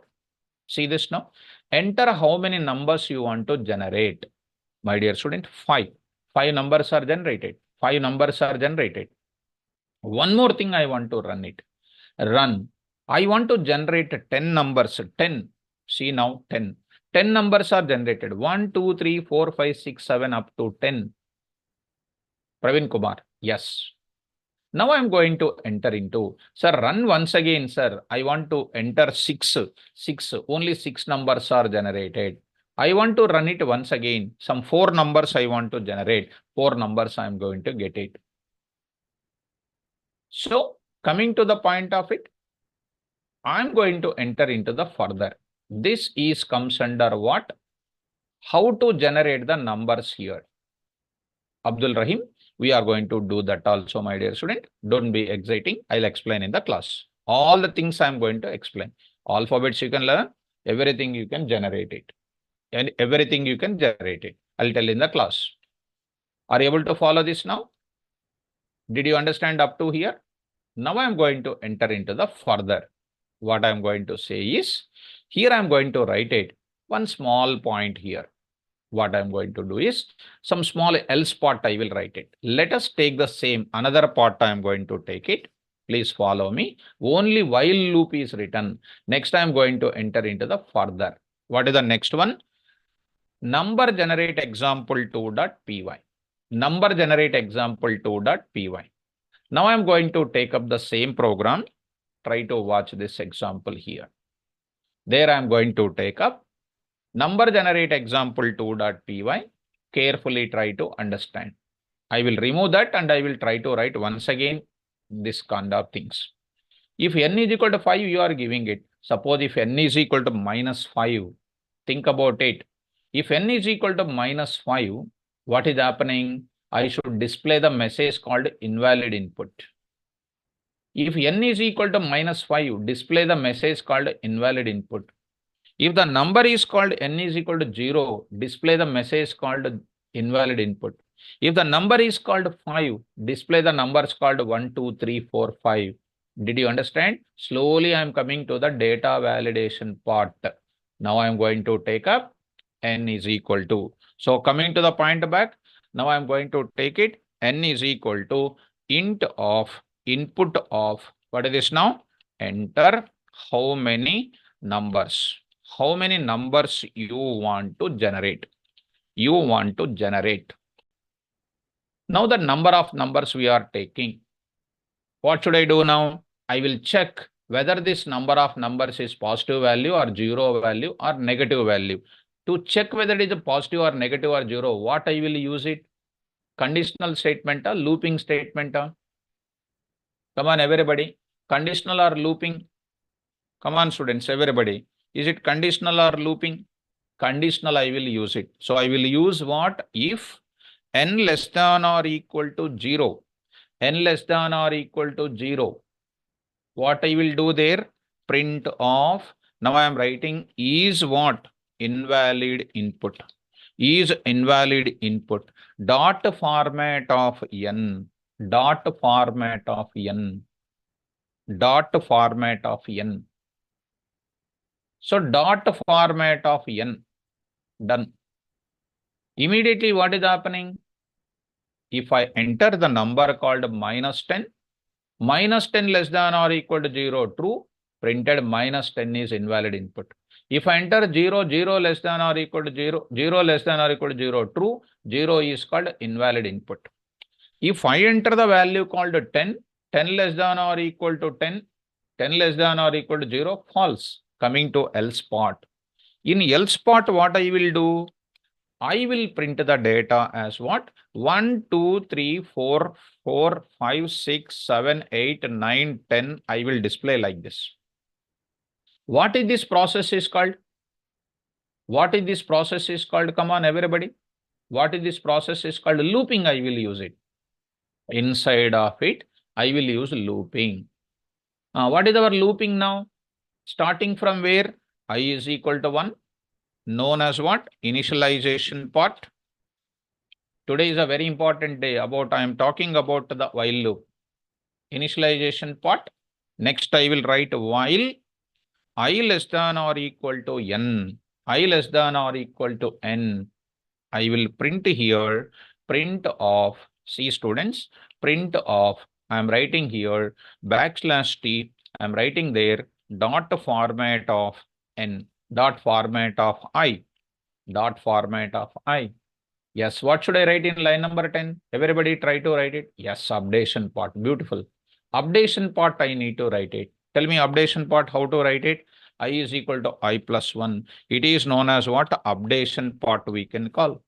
See this now. Enter how many numbers you want to generate. My dear student, 5. 5 numbers are generated. 5 numbers are generated. One more thing I want to run it. Run. I want to generate 10 numbers. 10. See now 10. 10 numbers are generated. 1, 2, 3, 4, 5, 6, 7 up to 10. Praveen Kumar. Yes. Now I am going to enter into, sir, run once again, sir. I want to enter 6. 6. Only 6 numbers are generated. I want to run it once again. Some 4 numbers I want to generate. 4 numbers I am going to get it. So coming to the point of it, I'm going to enter into the further. This is comes under what? How to generate the numbers here. Abdul Rahim, we are going to do that also, my dear student. Don't be exciting. I'll explain in the class. All the things I'm going to explain. Alphabets you can learn. Everything you can generate it. And everything you can generate it. I'll tell in the class. Are you able to follow this now? Did you understand up to here? Now I'm going to enter into the further. What I'm going to say is, here I'm going to write it. One small point here. What I'm going to do is, some small else part I will write it. Let us take the same, another part I'm going to take it. Please follow me. Only while loop is written. Next I'm going to enter into the further. What is the next one? Number generate example2.py. Number generate example2.py. Now I'm going to take up the same program. Try to watch this example here. There I'm going to take up number generate example2.py. Carefully try to understand. I will remove that and I will try to write once again this kind of things. If n is equal to 5, you are giving it. Suppose if n is equal to -5, think about it. If n is equal to -5, what is happening? I should display the message called invalid input. If n is equal to -5, display the message called invalid input. If the number is called n is equal to 0, display the message called invalid input. If the number is called 5, display the numbers called 1, 2, 3, 4, 5. Did you understand? Slowly I am coming to the data validation part. Now I am going to take up n is equal to. So coming to the point back, now I am going to take it n is equal to int of input of, what is this now? Enter how many numbers. How many numbers you want to generate. You want to generate. Now the number of numbers we are taking. What should I do now? I will check whether this number of numbers is positive value or zero value or negative value. To check whether it is a positive or negative or zero, what I will use it? Conditional statement or looping statement? Come on, everybody. Conditional or looping? Come on, students, everybody. Is it conditional or looping? Conditional, I will use it. So I will use what? If n less than or equal to 0, n less than or equal to 0, what I will do there? Print of, now I am writing is what? Invalid input. Is invalid input. Dot format of n. Dot format of n. Dot format of n. So dot format of n. Done. Immediately what is happening? If I enter the number called -10, -10 less than or equal to 0, true, printed -10 is invalid input. If I enter 0, 0 less than or equal to 0, 0 less than or equal to 0, true, 0 is called invalid input. If I enter the value called 10, 10 less than or equal to 10, 10 less than or equal to 0, false. Coming to else part. In else part, what I will do? I will print the data as what? 1, 2, 3, 4, 4, 5, 6, 7, 8, 9, 10. I will display like this. What is this process is called? What is this process is called? Come on, everybody. What is this process is called? Looping, I will use it. Inside of it, I will use looping. What is our looping now? Starting from where? I is equal to 1. Known as what? Initialization part. Today is a very important day. I am talking about the while loop. Initialization part. Next, I will write while I less than or equal to n. I less than or equal to n. I will print here, print of, see students, print of, I am writing here, \t, I am writing there, dot format of n, dot format of I, dot format of I. Yes, what should I write in line number 10? Everybody try to write it. Yes, updation part. Beautiful. Updation part, I need to write it. Tell me updation part, how to write it? I is equal to I plus 1. It is known as what? Updation part we can call.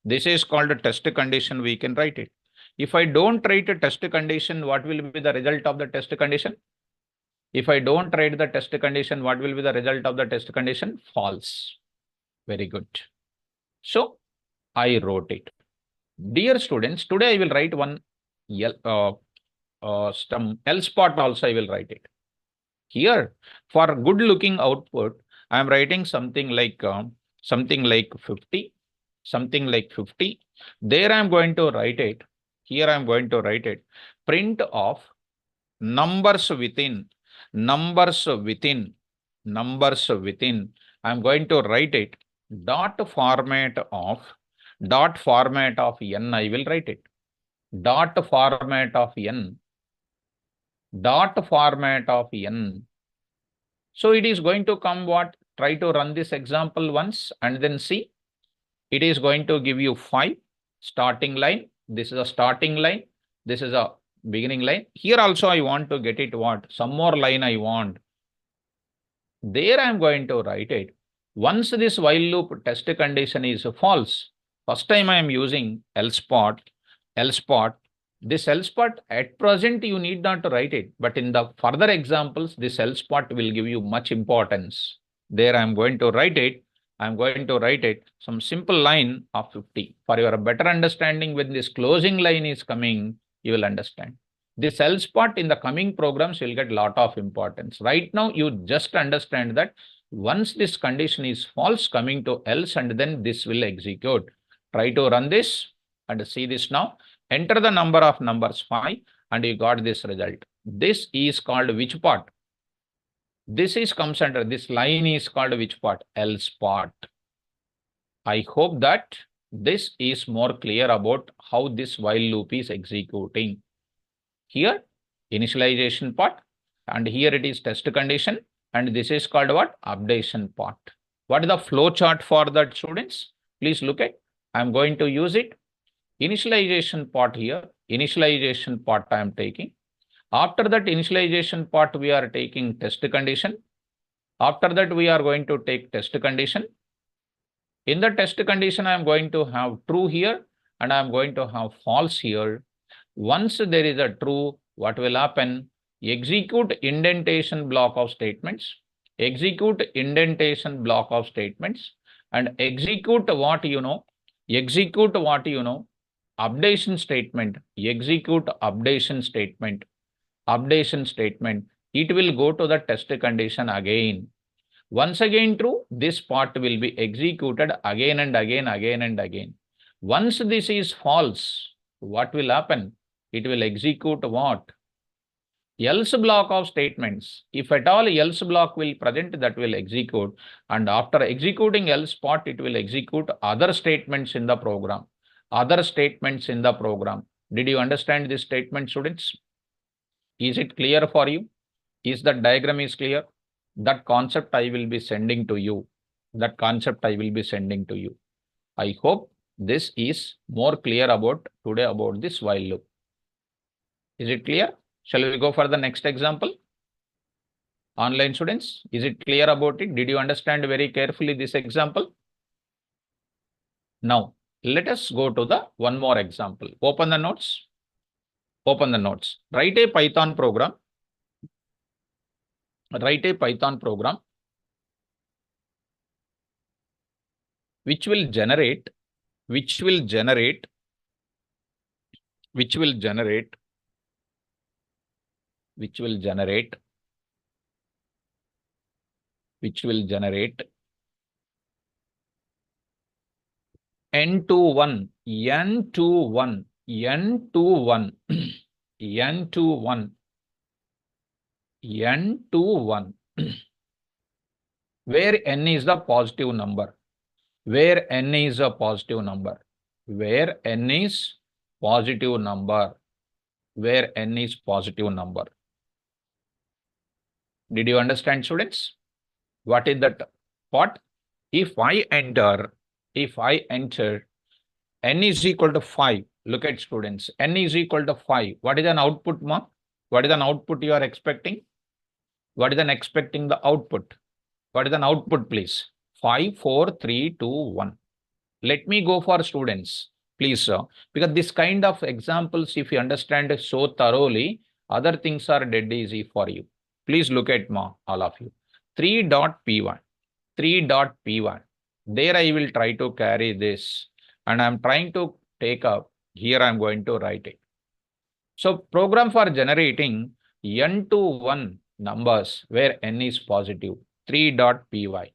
This is called a test condition. We can write it. If I don't write a test condition, what will be the result of the test condition? If I don't write the test condition, what will be the result of the test condition? False. Very good. So I wrote it. Dear students, today I will write one else part also I will write it. Here, for good looking output, I am writing something like 50, something like 50. There I am going to write it. Here I am going to write it. Print of numbers within, numbers within, numbers within. I am going to write it. Dot format of n, I will write it. Dot format of n. Dot format of n. So it is going to come what? Try to run this example once and then see. It is going to give you 5 starting line. This is a starting line. This is a beginning line. Here also I want to get it what? Some more line I want. There I am going to write it. Once this while loop test condition is false, first time I am using else part. This else part at present you need not to write it, but in the further examples, this else part will give you much importance. There I am going to write it. I'm going to write it some simple line of 50. For your better understanding, when this closing line is coming, you will understand. This else part in the coming programs will get lot of importance. Right now, you just understand that once this condition is false, coming to else, and then this will execute. Try to run this and see this now. Enter the number of numbers 5 and you got this result. This is called which part? This is comes under this line is called which part? Else part. I hope that this is more clear about how this while loop is executing. Here, initialization part, and here it is test condition, and this is called what? Updation part. What is the flow chart for that, students? Please look at. I'm going to use it. Initialization part here. Initialization part I am taking. After that initialization part, we are taking test condition. After that, we are going to take test condition. In the test condition, I am going to have true here and I am going to have false here. Once there is a true, what will happen? Execute indentation block of statements. Execute indentation block of statements and execute what you know. Execute what you know. Updation statement. Execute updation statement. Updation statement. It will go to the test condition again. Once again true, this part will be executed again and again, again and again. Once this is false, what will happen? It will execute what? Else block of statements. If at all else block will present, that will execute. And after executing else part, it will execute other statements in the program. Other statements in the program. Did you understand this statement, students? Is it clear for you? Is the diagram is clear? That concept I will be sending to you. That concept I will be sending to you. I hope this is more clear about today about this while loop. Is it clear? Shall we go for the next example? Online students, is it clear about it? Did you understand very carefully this example? Now, let us go to the one more example. Open the notes. Open the notes. Write a Python program. Write a Python program which will generate n to 1 where n is the positive number. Where n is a positive number. Where n is positive number. Where n is positive number. Did you understand, students? What is that part? If I enter n is equal to 5, look at students, n is equal to 5. What is an output, ma? What is an output you are expecting? What is an expecting the output? What is an output, please? 5, 4, 3, 2, 1. Let me go for students, please, sir. Because this kind of examples, if you understand so thoroughly, other things are dead easy for you. Please look at all of you. 3.p1. 3.p1. There I will try to carry this. And I'm trying to take up. Here I'm going to write it. So program for generating n to 1 numbers where n is positive. 3.py.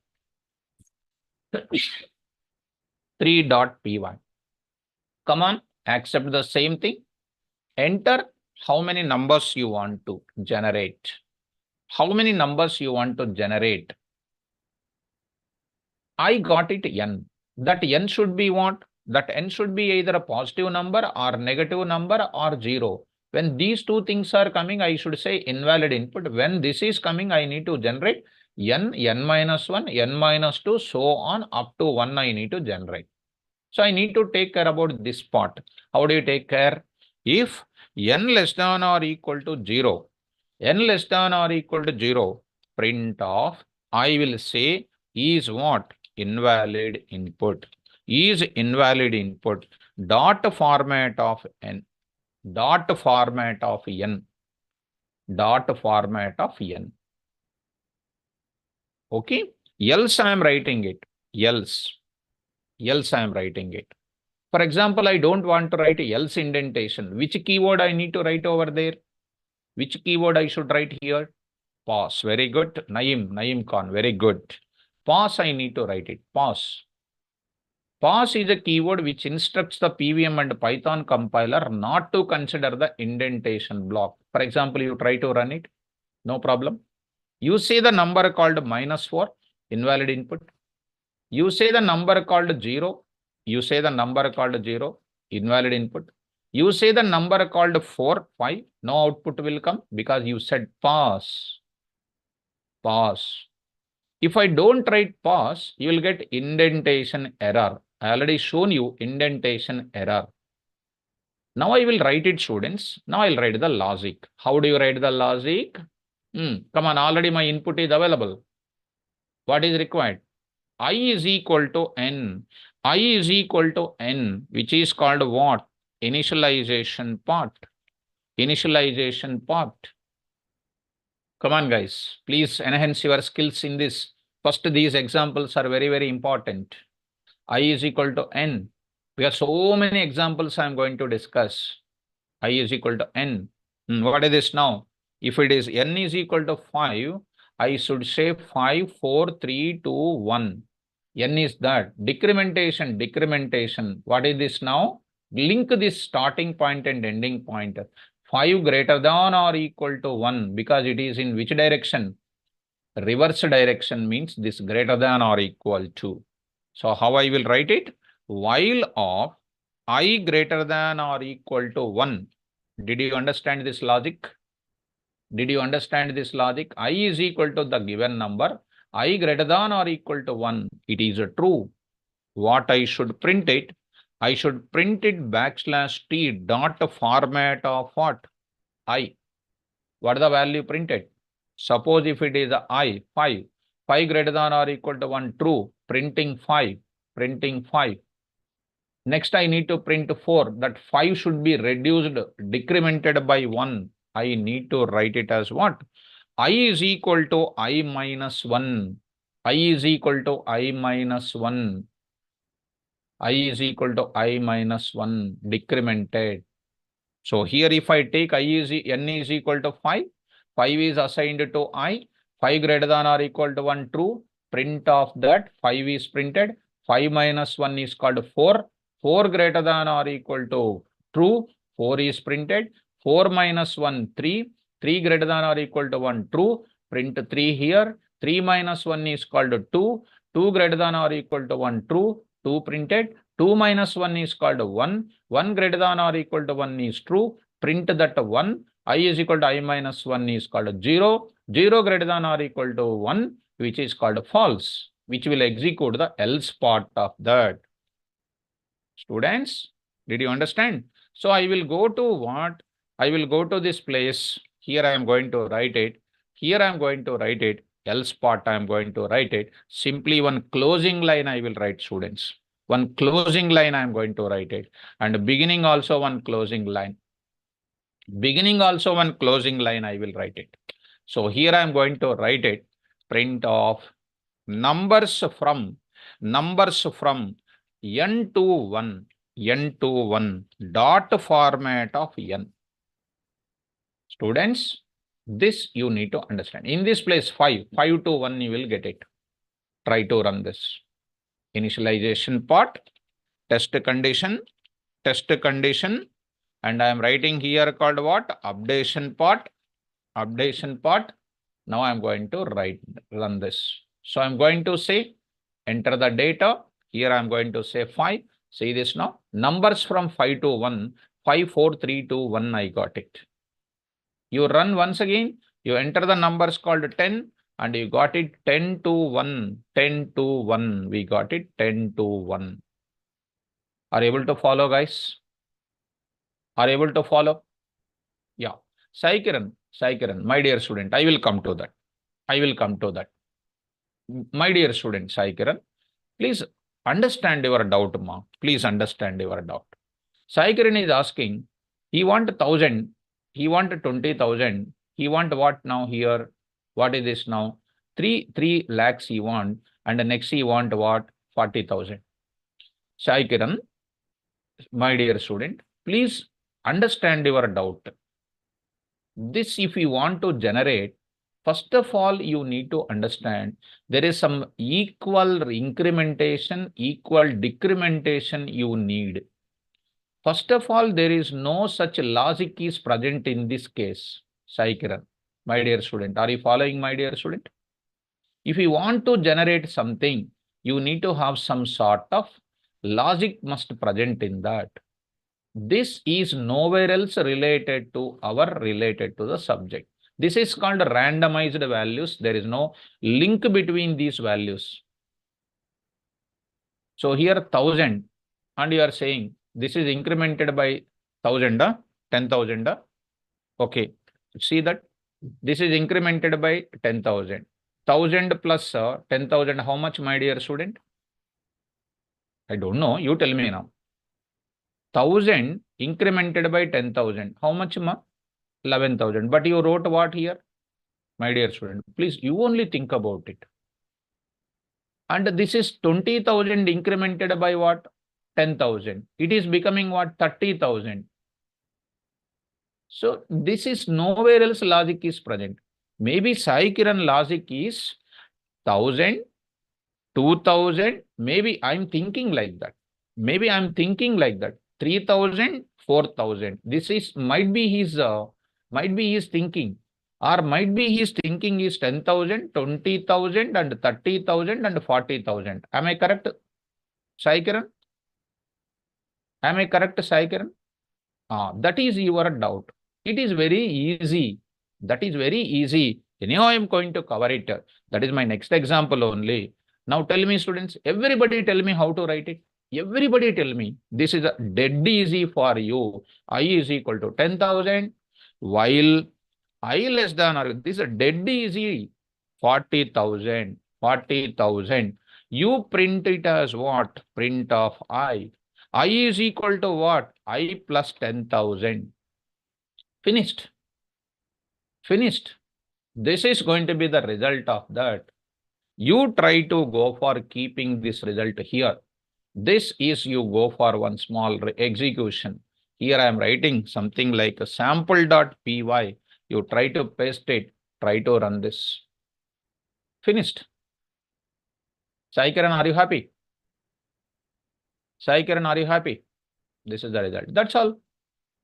3.py. Come on, accept the same thing. Enter how many numbers you want to generate. How many numbers you want to generate? I got it n. That n should be what? That n should be either a positive number or negative number or 0. When these two things are coming, I should say invalid input. When this is coming, I need to generate n, n minus 1, n minus 2, so on up to 1 I need to generate. So I need to take care about this part. How do you take care? If n less than or equal to 0, n less than or equal to 0, print of, I will say is what? Invalid input. Is invalid input. Dot format of n. Dot format of n. Dot format of n. Okay. Else I am writing it. else I am writing it. For example, I don't want to write else indentation. Which keyword I need to write over there? Which keyword I should write here? Pause. Very good. Naeem Khan. Very good. Pause, I need to write it. Pause. Pause is a keyword which instructs the PVM and Python compiler not to consider the indentation block. For example, you try to run it. No problem. You say the number called -4, invalid input. You say the number called 0. You say the number called 0, invalid input. You say the number called 4, 5, no output will come because you said pause. Pause. If I don't write pause, you will get indentation error. I already shown you indentation error. Now I will write it, students. Now I'll write the logic. How do you write the logic? Come on, already my input is available. What is required? I is equal to n. I is equal to n, which is called what? Initialization part. Initialization part. Come on, guys. Please enhance your skills in this. First, these examples are very, very important. I is equal to n. We have so many examples I am going to discuss. I is equal to n. What is this now? If it is n is equal to 5, I should say 5, 4, 3, 2, 1. N is that. Decrementation. What is this now? Link this starting point and ending point. 5 greater than or equal to 1 because it is in which direction? Reverse direction means this greater than or equal to. So how I will write it? While of I greater than or equal to 1. Did you understand this logic? Did you understand this logic? I is equal to the given number. I greater than or equal to 1. It is true. What I should print it? I should print it \t dot format of what? I. What is the value printed? Suppose if it is I, 5. 5 greater than or equal to 1, true. Printing 5. Printing 5. Next, I need to print 4. That 5 should be reduced, decremented by 1. I need to write it as what? I is equal to I minus 1. I is equal to I minus 1. I is equal to I minus 1 decremented. So here if I take n is equal to 5, 5 is assigned to I, 5 greater than or equal to 1 true, print of that, 5 is printed, 5 minus 1 is called 4, 4 greater than or equal to true, 4 is printed, 4 minus 1, 3, 3 greater than or equal to 1 true, print 3 here, 3 minus 1 is called 2, 2 greater than or equal to 1 true, 2 printed, 2 minus 1 is called 1, 1 greater than or equal to 1 is true, print that 1, I is equal to I minus 1 is called 0, 0 greater than or equal to 1, which is called false, which will execute the else part of that. Students, did you understand? So I will go to what? I will go to this place. Here I am going to write it. Here I am going to write it. Else part I am going to write it. Simply one closing line I will write, students. One closing line I am going to write it. And beginning also one closing line. Beginning also one closing line I will write it. So here I am going to write it. Print of numbers from n to 1 dot format of n. Students, this you need to understand. In this place 5 to 1 you will get it. Try to run this. Initialization part, test condition, and I am writing here called what? Updation part. Now I am going to run this. So I am going to say enter the data. Here I am going to say 5. See this now. Numbers from 5 to 1. 5, 4, 3, 2, 1. I got it. You run once again. You enter the numbers called 10 and you got it 10 to 1. 10 to 1. We got it 10 to 1. Are you able to follow, guys? Are you able to follow? Yeah. Sai Kiran, my dear student, I will come to that. My dear student, Sai Kiran, please understand your doubt, ma. Please understand your doubt. Sai Kiran is asking, he want 1,000, he want 20,000, he want what now here? What is this now? 3 lakhs he want, and the next he want what? 40,000. Sai Kiran, my dear student, please understand your doubt. This, if you want to generate, first of all, you need to understand there is some equal incrementation, equal decrementation you need. First of all, there is no such logic is present in this case. Sai Kiran, my dear student, are you following, my dear student? If you want to generate something, you need to have some sort of logic must present in that. This is nowhere else related to the subject. This is called randomized values. There is no link between these values. So here 1000 and you are saying this is incremented by 1000, 10,000. Okay, see that this is incremented by 10,000. 1000 plus 10,000, how much, my dear student? I don't know. You tell me now. 1000 incremented by 10,000. How much, ma? 11,000. But you wrote what here? My dear student, please, you only think about it. And this is 20,000 incremented by what? 10,000. It is becoming what? 30,000. So this is nowhere else logic is present. Maybe Sai Kiran logic is 1,000, 2,000. Maybe I'm thinking like that. 3,000, 4,000. This is might be his thinking, or might be his thinking is 10,000, 20,000, and 30,000 and 40,000. Am I correct, Sai Kiran? Am I correct, Sai Kiran? That is your doubt. It is very easy. That is very easy. Anyhow, I am going to cover it. That is my next example only. Now tell me, students, everybody tell me how to write it. Everybody tell me. This is a dead easy for you. I is equal to 10,000, while I less than or this is a dead easy 40,000. 40,000. You print it as what? Print of I. I is equal to what? I plus 10,000. Finished. Finished. This is going to be the result of that. You try to go for keeping this result here. This is you go for one small execution. Here I am writing something like a sample.py. You try to paste it, try to run this. Finished. Sai Kiran, are you happy? Sai Kiran, are you happy? This is the result. That's all.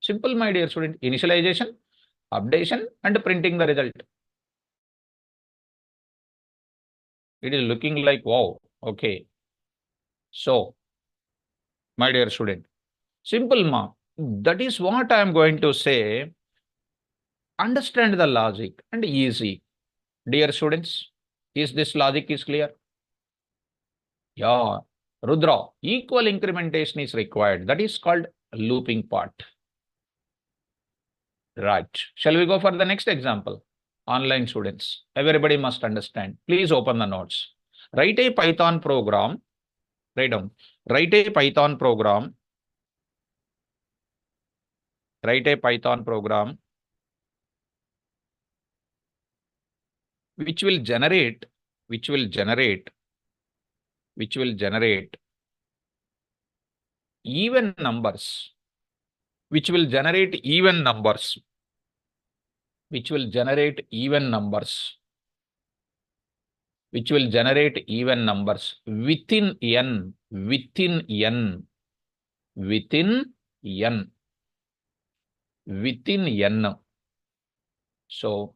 Simple, my dear student. Initialization, updation, and printing the result. It is looking like wow. Okay. So, my dear student, simple, ma. That is what I am going to say. Understand the logic and easy. Dear students, is this logic is clear? Yeah. Rudra, equal incrementation is required. That is called looping part. Right. Shall we go for the next example? Online students, everybody must understand. Please open the notes. Write a Python program. Write down. Write a Python program. Write a Python program which will generate even numbers. Which will generate even numbers. Which will generate even numbers. Which will generate even numbers within n. Within n. Within n. Within n. So,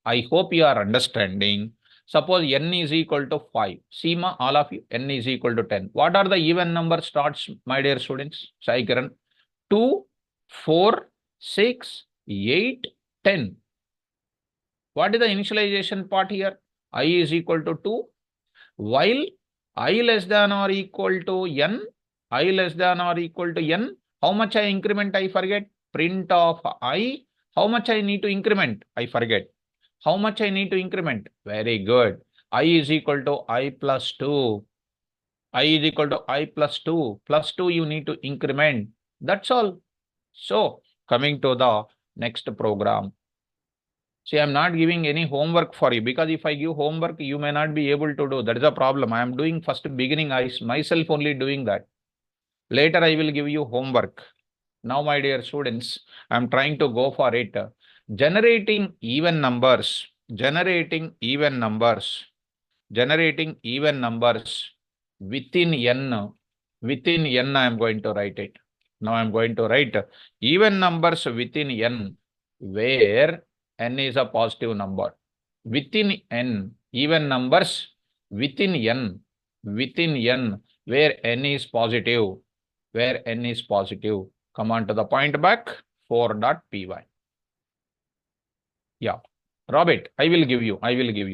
I hope you are understanding. Suppose n is equal to 5. See, ma, all of you, n is equal to 10. What are the even number starts, my dear students? Sai Kiran. 2, 4, 6, 8, 10. What is the initialization part here? I is equal to 2. While I less than or equal to n, I less than or equal to n, how much I increment? I forget. Print of I. How much I need to increment? I forget. How much I need to increment? Very good. I is equal to I plus 2. I is equal to I plus 2. Plus 2 you need to increment. That's all. So, coming to the next program. See, I'm not giving any homework for you, because if I give homework, you may not be able to do. That is a problem. I am doing first beginning, I myself only doing that. Later, I will give you homework. Now, my dear students, I'm trying to go for it. Generating even numbers, generating even numbers, generating even numbers within n, within n, I'm going to write it. Now I'm going to write even numbers within n, where n is a positive number. Within n, even numbers within n, where n is positive, where n is positive. Come on to the point back, 4.py. Yeah. Robert, I will give you.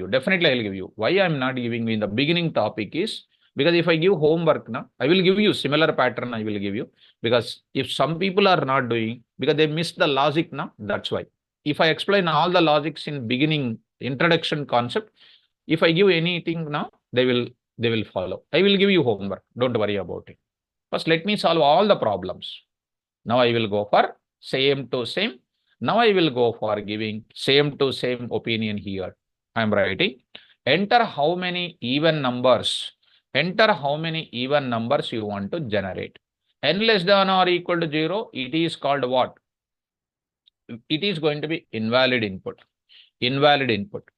Definitely, I will give you. Why I'm not giving you in the beginning topic is because if I give homework now, I will give you similar pattern. I will give you, because if some people are not doing because they miss the logic now, that's why. If I explain all the logics in beginning introduction concept, if I give anything now, they will follow. I will give you homework. Don't worry about it. First, let me solve all the problems. Now I will go for same to same. Now I will go for giving same to same opinion here. I am writing, enter how many even numbers, enter how many even numbers you want to generate. N less than or equal to 0, it is called what? It is going to be invalid input. Invalid input.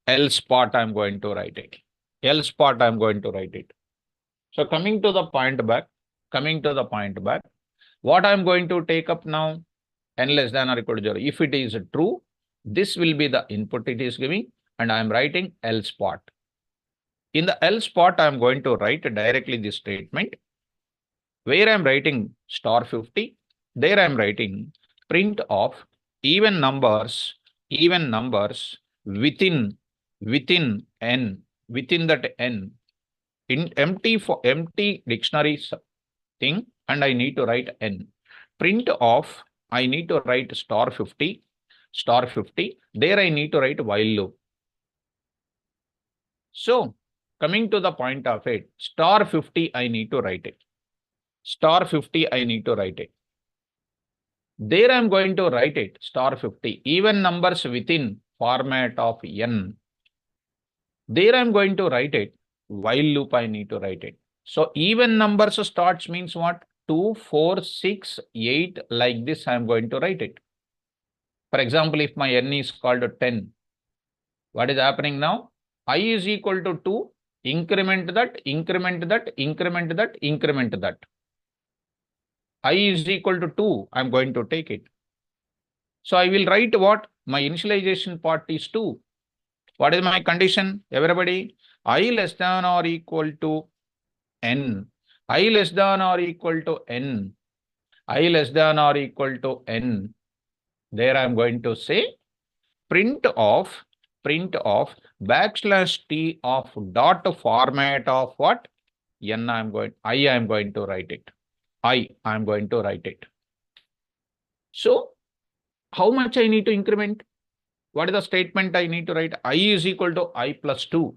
Else part I am going to write it. Else part I am going to write it. So coming to the point back, what I am going to take up now? N less than or equal to 0. If it is true, this will be the input it is giving, and I am writing else part. In the else part, I am going to write directly this statement, where I am writing *50. There I am writing print of even numbers within n, within that n, in empty dictionary thing, and I need to write n. Print of, I need to write *50. There I need to write while loop. So coming to the point of it, *50 I need to write it. *50 I need to write it. There I'm going to write it *50. Even numbers within format of n. There I'm going to write it. While loop I need to write it. So even numbers starts means what? 2, 4, 6, 8, like this I am going to write it. For example, if my n is called 10, what is happening now? I is equal to 2, increment that, increment that, increment that, increment that. I is equal to 2, I am going to take it. So I will write what? My initialization part is 2. What is my condition? Everybody, I less than or equal to n. I less than or equal to n. I less than or equal to n. There I am going to say print of \t of dot format of what? N I am going to write it. I am going to write it. So how much I need to increment? What is the statement I need to write? I is equal to I plus 2.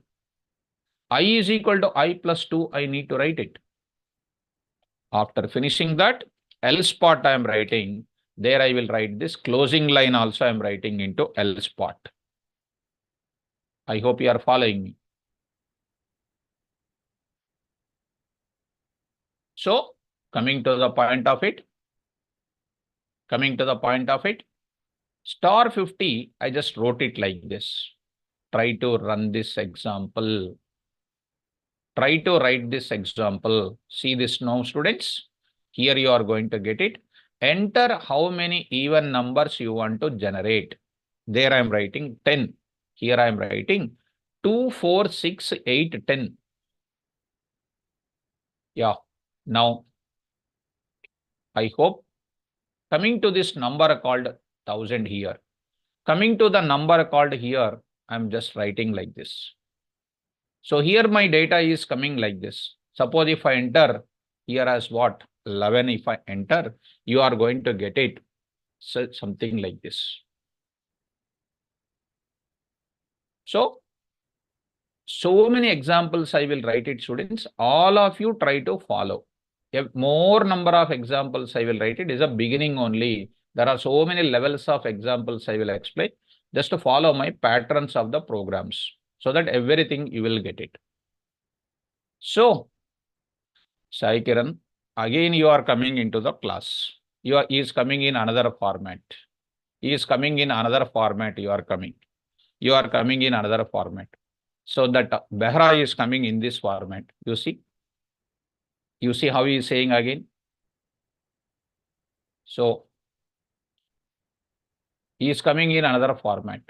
I is equal to I plus 2, I need to write it. After finishing that, else part I am writing. There I will write this closing line also I am writing into else part. I hope you are following me. So coming to the point of it, *50, I just wrote it like this. Try to run this example. Try to write this example. See this now, students. Here you are going to get it. Enter how many even numbers you want to generate. There I am writing 10. Here I am writing 2, 4, 6, 8, 10. Yeah. Now, I hope coming to this number called 1000 here. Coming to the number called here, I'm just writing like this. So here my data is coming like this. Suppose if I enter here as what? 11, if I enter, you are going to get it. So something like this. So many examples I will write it, students. All of you try to follow. More number of examples I will write it is a beginning only. There are so many levels of examples I will explain. Just to follow my patterns of the programs so that everything you will get it. So, Sai Kiran, again you are coming into the class. He is coming in another format. He is coming in another format. You are coming. You are coming in another format. So that Behra is coming in this format. You see? You see how he is saying again? So he is coming in another format.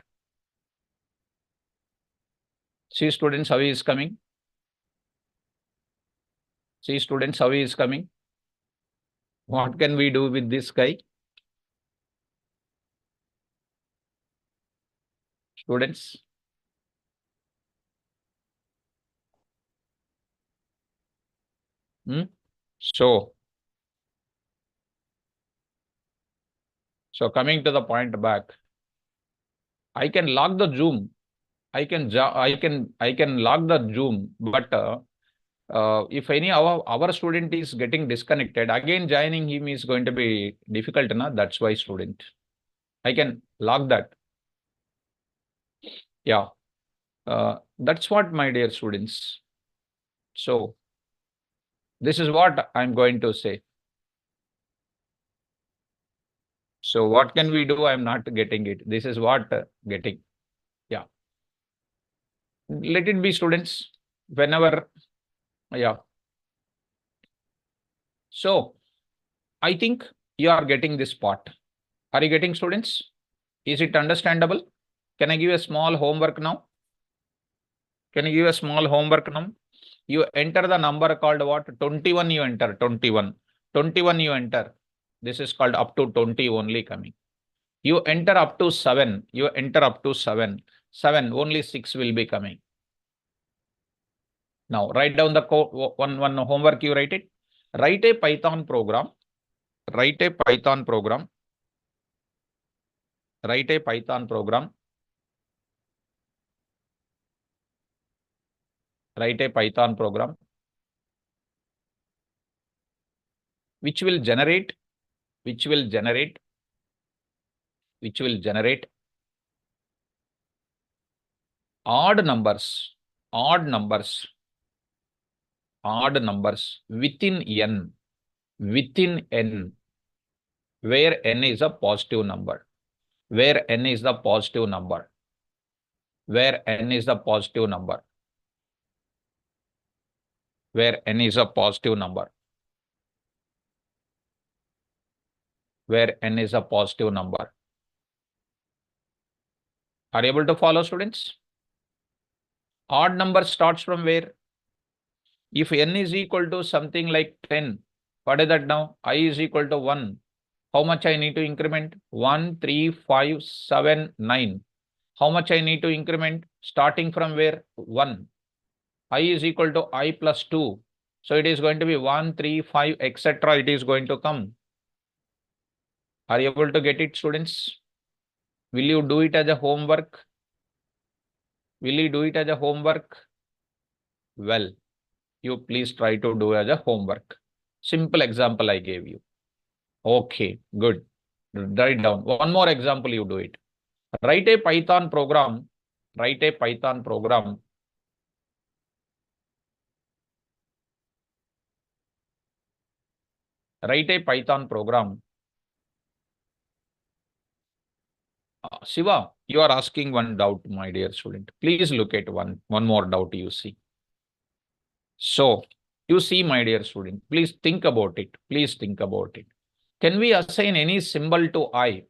See students, how he is coming? See students, how he is coming? What can we do with this guy? Students? So coming to the point back, I can lock the Zoom. I can lock the Zoom, but if any our student is getting disconnected, again joining him is going to be difficult, na? That's why student. I can lock that. Yeah. That's what, my dear students. So this is what I'm going to say. So what can we do? I'm not getting it. This is what getting. Yeah. Let it be, students. Whenever, yeah. So I think you are getting this part. Are you getting, students? Is it understandable? Can I give a small homework now? Can you give a small homework now? You enter the number called what? 21 you enter, 21. 21 you enter. This is called up to 20 only coming. You enter up to 7. You enter up to 7. 7, only 6 will be coming. Now, write down the one homework, you write it. Write a Python program. Write a Python program. Write a Python program. Write a Python program which will generate odd numbers within n, where n is a positive number, where n is the positive number, where n is the positive number, where n is a positive number, where n is a positive number. Are you able to follow, students? Odd number starts from where? If n is equal to something like 10, what is that now? I is equal to 1. How much I need to increment? 1, 3, 5, 7, 9. How much I need to increment? Starting from where? 1. I is equal to I plus 2. So it is going to be 1, 3, 5, etc. It is going to come. Are you able to get it, students? Will you do it as a homework? Will you do it as a homework? Well, you please try to do as a homework. Simple example I gave you. Okay, good. Write down. One more example, you do it. Write a Python program. Write a Python program. Write a Python program. Shiva, you are asking one doubt, my dear student. Please look at one more doubt you see. So, you see, my dear student, please think about it. Please think about it. Can we assign any symbol to I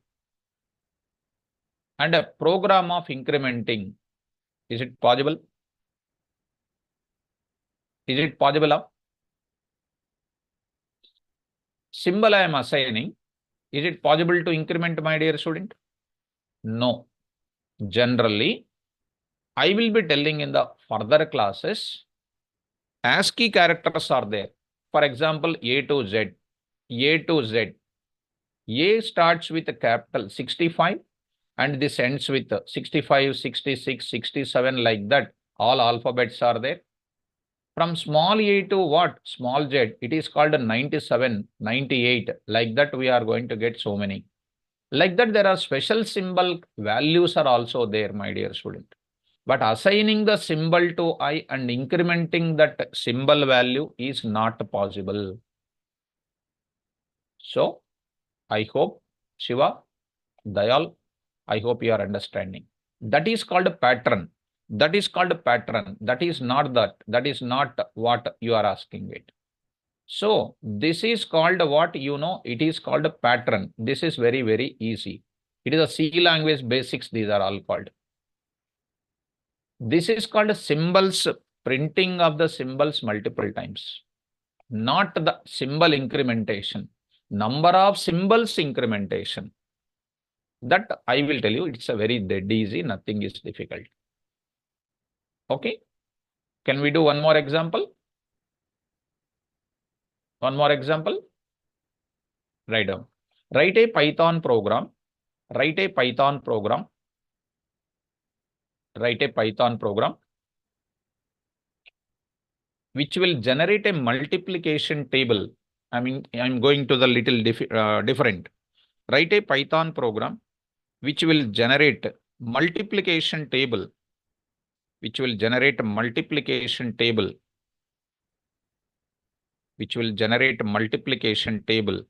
and a program of incrementing? Is it possible? Is it possible? Symbol I am assigning. Is it possible to increment, my dear student? No. Generally, I will be telling in the further classes, ASCII characters are there. For example, A to Z. A to Z. A starts with a capital 65 and this ends with 65, 66, 67 like that. All alphabets are there. From small a to what? Small z. It is called a 97, 98. Like that we are going to get so many. Like that, there are special symbol values are also there, my dear student. But assigning the symbol to I and incrementing that symbol value is not possible. So I hope, Shiva, Dayal, I hope you are understanding. That is called a pattern. That is called a pattern. That is not that. That is not what you are asking it. So this is called what you know, it is called a pattern. This is very, very easy. It is a C language basics. These are all called. This is called symbols, printing of the symbols multiple times, not the symbol incrementation. Number of symbols incrementation. That I will tell you, it's a very dead easy, nothing is difficult. Okay. Can we do one more example? One more example. Write down. Write a Python program. Write a Python program. Write a Python program which will generate a multiplication table. I mean, I'm going to the little different. Write a Python program which will generate multiplication table, which will generate a multiplication table, which will generate a multiplication table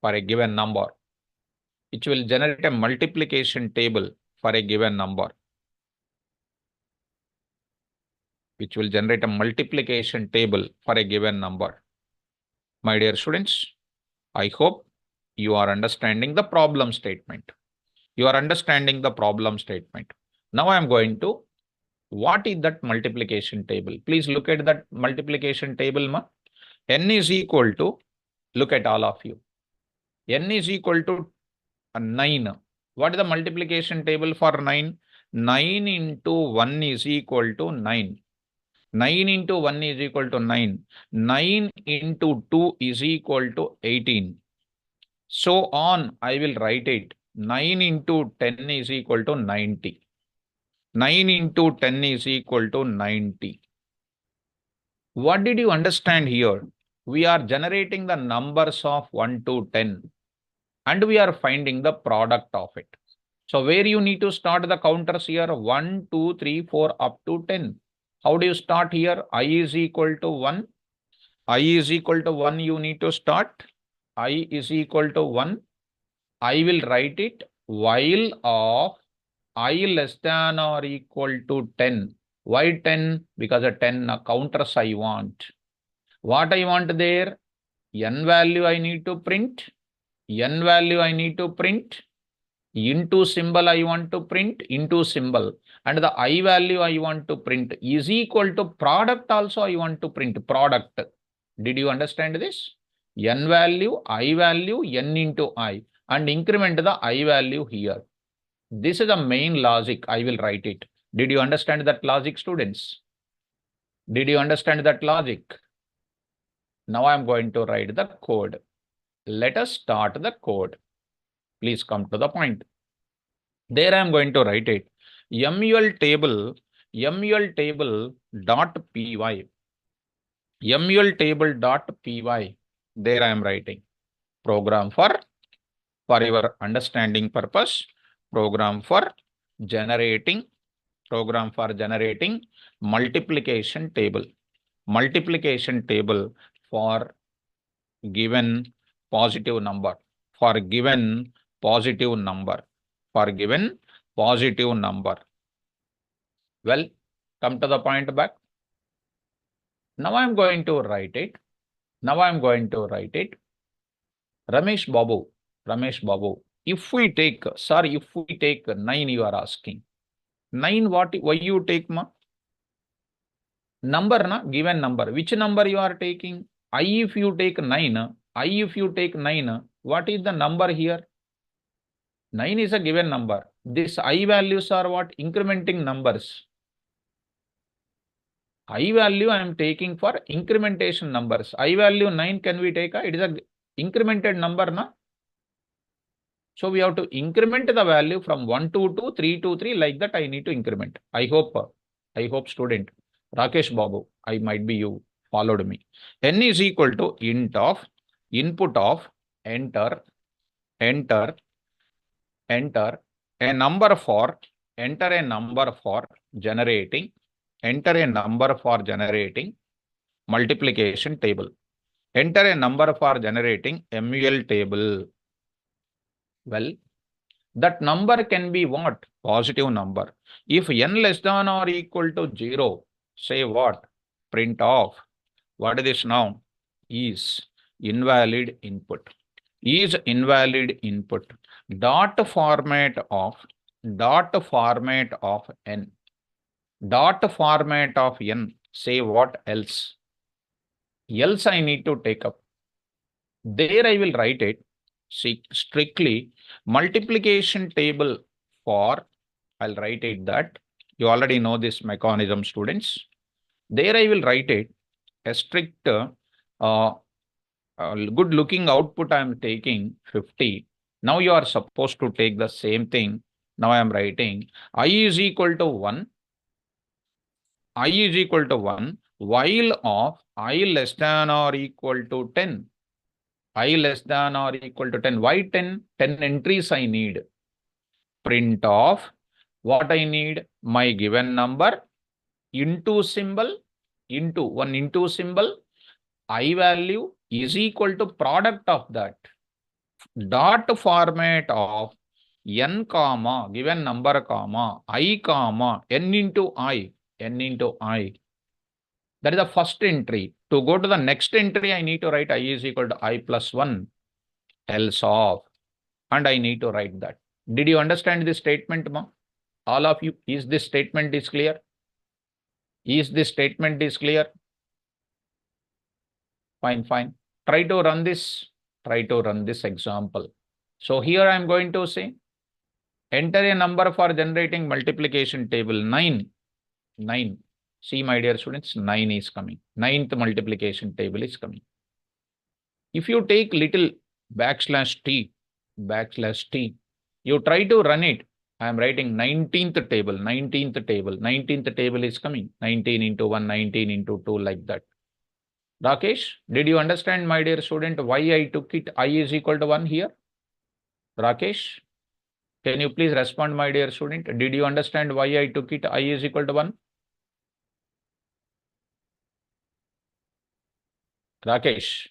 for a given number, which will generate a multiplication table for a given number, which will generate a multiplication table for a given number. My dear students, I hope you are understanding the problem statement. You are understanding the problem statement. Now I am going to, what is that multiplication table? Please look at that multiplication table. N is equal to, look at all of you. N is equal to 9. What is the multiplication table for 9? 9 into 1 is equal to 9. 9 into 1 is equal to 9. 9 into 2 is equal to 18. So on, I will write it. 9 into 10 is equal to 90. 9 into 10 is equal to 90. What did you understand here? We are generating the numbers of 1 to 10 and we are finding the product of it. So where you need to start the counters here? 1, 2, 3, 4 up to 10. How do you start here? I is equal to 1. I is equal to 1 you need to start. I is equal to 1. I will write it while of I less than or equal to 10. Why 10? Because a 10 counters I want. What I want there? N value I need to print. N value I need to print. Into symbol I want to print. Into symbol. And the I value I want to print is equal to product also I want to print. Product. Did you understand this? N value, I value, N into I. And increment the I value here. This is the main logic. I will write it. Did you understand that logic, students? Did you understand that logic? Now I am going to write the code. Let us start the code. Please come to the point. There I am going to write it. MUL table dot py. MUL table dot py. There I am writing. Program for your understanding purpose. Program for generating multiplication table. Multiplication table for given positive number. For given positive number. For given positive number. Well, come to the point back. Now I am going to write it. Now I am going to write it. Ramesh Babu. If we take, sorry, if we take 9, you are asking. 9, what, why you take, ma? Number, na? Given number. Which number you are taking? I if you take 9, what is the number here? 9 is a given number. This I values are what? Incrementing numbers. I value I am taking for incrementation numbers. I value 9 can we take? It is a incremented number, na? So we have to increment the value from 1 to 2, 3 to 3, like that I need to increment. I hope student, Rakesh Babu, I might be you followed me. N is equal to int of input of enter enter a number for generating multiplication table. Enter a number for generating MUL table. Well, that number can be what? Positive number. If n less than or equal to 0, say what? Print off. What is this now? Is invalid input. Is invalid input. Dot format of n. Dot format of n. Say what else? Else I need to take up. There I will write it. See, strictly multiplication table for, I'll write it that. You already know this mechanism, students. There I will write it a strict good looking output I am taking 50. Now you are supposed to take the same thing. Now I am writing I is equal to 1. I is equal to 1 while of I less than or equal to 10. I less than or equal to 10. Why 10? 10 entries I need. Print off what I need, my given number into symbol, into one into symbol, I value is equal to product of that. Dot format of n comma given number comma I comma n into I. That is the first entry. To go to the next entry, I need to write I is equal to I plus 1 else of, and I need to write that. Did you understand this statement, ma? All of you, is this statement is clear? Is this statement is clear? Fine. Try to run this example. So here I am going to say, enter a number for generating multiplication table 9. See, my dear students, 9 is coming. 9th multiplication table is coming. If you take little /t, you try to run it. I am writing 19th table. 19th table is coming. 19 into 1, 19 into 2, like that. Rakesh, did you understand, my dear student, why I took it I is equal to 1 here? Rakesh, can you please respond, my dear student? Did you understand why I took it I is equal to 1? Rakesh.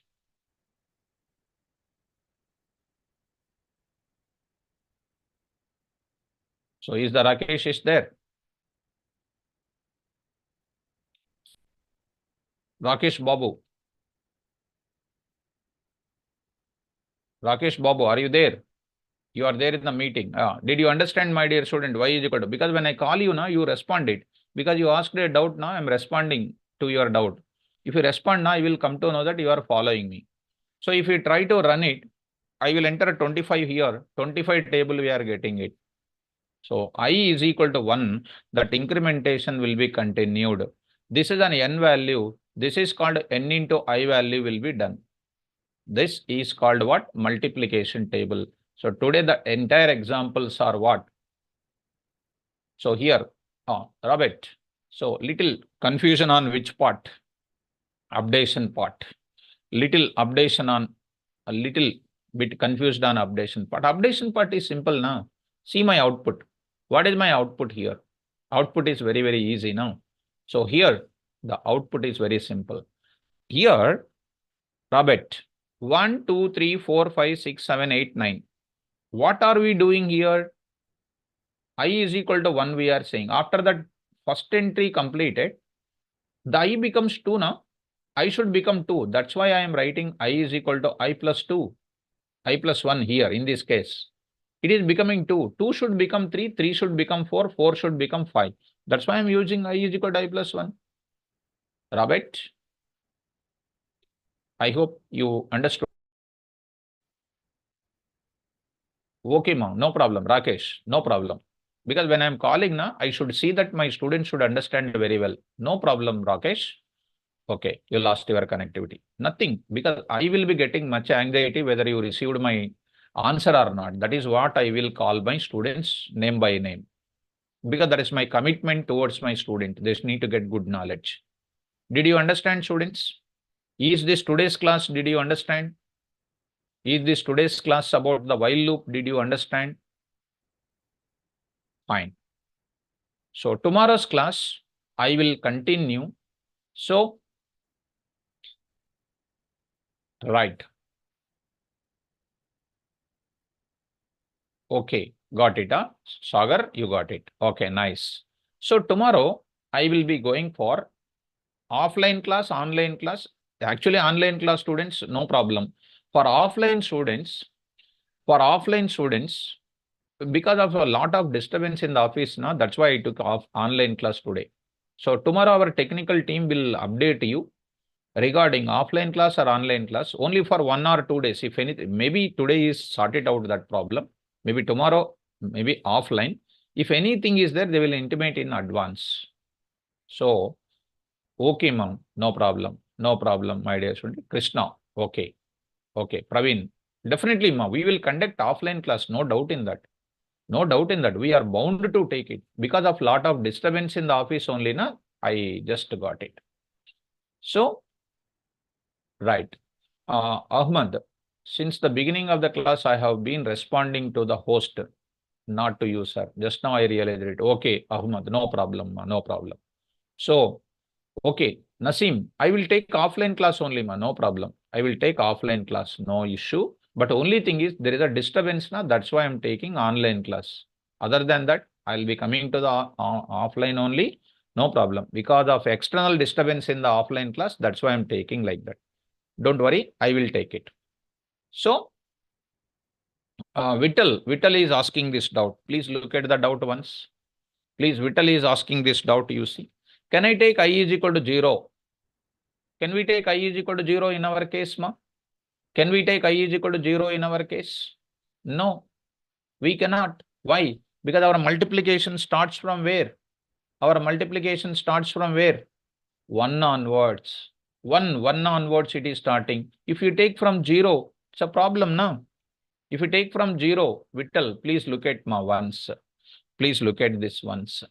So is the Rakesh is there? Rakesh Babu. Rakesh Babu, are you there? You are there in the meeting. Did you understand, my dear student, why is equal to? Because when I call you now, you responded. Because you asked a doubt now, I am responding to your doubt. If you respond now, I will come to know that you are following me. So if you try to run it, I will enter 25 here. 25 table we are getting it. So I is equal to 1. That incrementation will be continued. This is an n value. This is called n into I value will be done. This is called what? Multiplication table. So today the entire examples are what? So here, Robert. So little confusion on which part? Updation part. Little updation on, a little bit confused on updation part. Updation part is simple now. See my output. What is my output here? Output is very, very easy now. So here, the output is very simple. Here, Robert, 1, 2, 3, 4, 5, 6, 7, 8, 9. What are we doing here? I is equal to 1 we are saying. After that first entry completed, the I becomes 2 now. I should become 2. That's why I am writing I is equal to I plus 2. I plus 1 here in this case. It is becoming 2. 2 should become 3. 3 should become 4. 4 should become 5. That's why I am using I is equal to I plus 1. Robert, I hope you understood. Okay, ma'am. No problem. Rakesh, no problem. Because when I'm calling now, I should see that my students should understand very well. No problem, Rakesh. Okay, you lost your connectivity. Nothing, because I will be getting much anxiety whether you received my answer or not. That is what I will call my students name by name. Because that is my commitment towards my student. They need to get good knowledge. Did you understand, students? Is this today's class? Did you understand? Is this today's class about the while loop? Did you understand? Fine. So tomorrow's class, I will continue. So, right. Okay, got it. Huh? Sagar, you got it. Okay, nice. So tomorrow, I will be going for offline class, online class. Actually, online class students, no problem. For offline students, because of a lot of disturbance in the office now, that's why I took off online class today. So tomorrow our technical team will update you regarding offline class or online class only for 1 or 2 days. If anything, maybe today is sorted out that problem. Maybe tomorrow, maybe offline. If anything is there, they will intimate in advance. So, okay, ma'am, no problem. No problem, my dear student. Krishna, okay. Okay, Praveen, definitely, ma'am, we will conduct offline class, no doubt in that. No doubt in that. We are bound to take it because of lot of disturbance in the office only. Na, I just got it. So, right. Ahmad, since the beginning of the class, I have been responding to the host, not to you, sir. Just now I realized it. Okay, Ahmad, no problem, ma, no problem. So, okay, Naseem, I will take offline class only, ma, no problem. I will take offline class, no issue. But only thing is there is a disturbance now. That's why I'm taking online class. Other than that, I'll be coming to the offline only. No problem. Because of external disturbance in the offline class, that's why I'm taking like that. Don't worry, I will take it. So, Vittal is asking this doubt. Please look at the doubt once. Please, Vittal is asking this doubt, you see. Can I take I is equal to 0? Can we take I is equal to 0 in our case, ma? Can we take I is equal to 0 in our case? No, we cannot. Why? Because our multiplication starts from where? Our multiplication starts from where? 1 onwards. 1 onwards it is starting. If you take from 0, it's a problem now. If you take from 0, Vittal, please look at ma once. Please look at this once.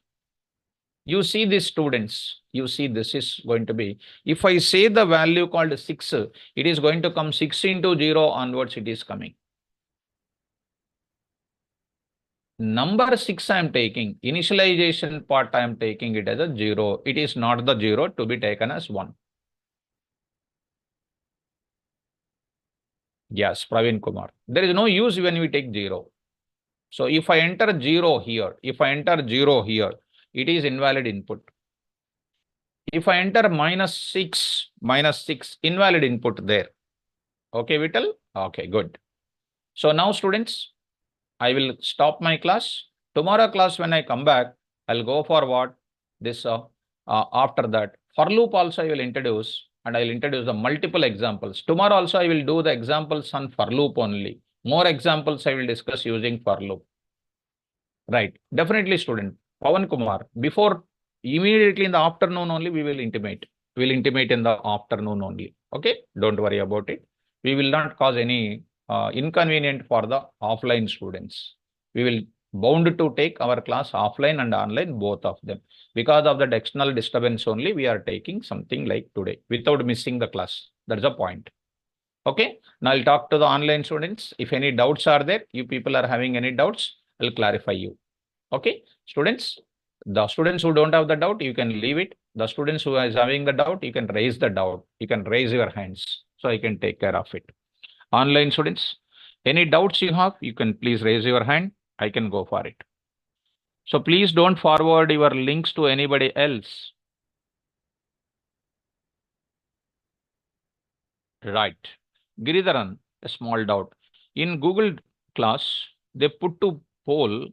You see this, students. You see this is going to be, if I say the value called 6, it is going to come 6 into 0 onwards it is coming. Number 6 I am taking, initialization part I am taking it as a 0. It is not the 0 to be taken as 1. Yes, Praveen Kumar. There is no use when we take 0. So if I enter 0 here, it is invalid input. If I enter -6, invalid input there. Okay, Vittal? Okay, good. So now, students, I will stop my class. Tomorrow class, when I come back, I'll go for what? This, after that, for loop also I will introduce, and I'll introduce the multiple examples. Tomorrow also I will do the examples on for loop only. More examples I will discuss using for loop. Right. Definitely, student. Pawan Kumar, before immediately in the afternoon only, we will intimate. We'll intimate in the afternoon only. Okay. Don't worry about it. We will not cause any inconvenient for the offline students. We will bound to take our class offline and online, both of them. Because of the external disturbance only, we are taking something like today without missing the class. That's the point. Okay. Now I'll talk to the online students. If any doubts are there, you people are having any doubts, I'll clarify you. Okay, students, the students who don't have the doubt, you can leave it. The students who is having the doubt, you can raise the doubt. You can raise your hands so I can take care of it. Online students, any doubts you have, you can please raise your hand. I can go for it. So please don't forward your links to anybody else. Right. Giridharan, a small doubt. In Google class, they put to poll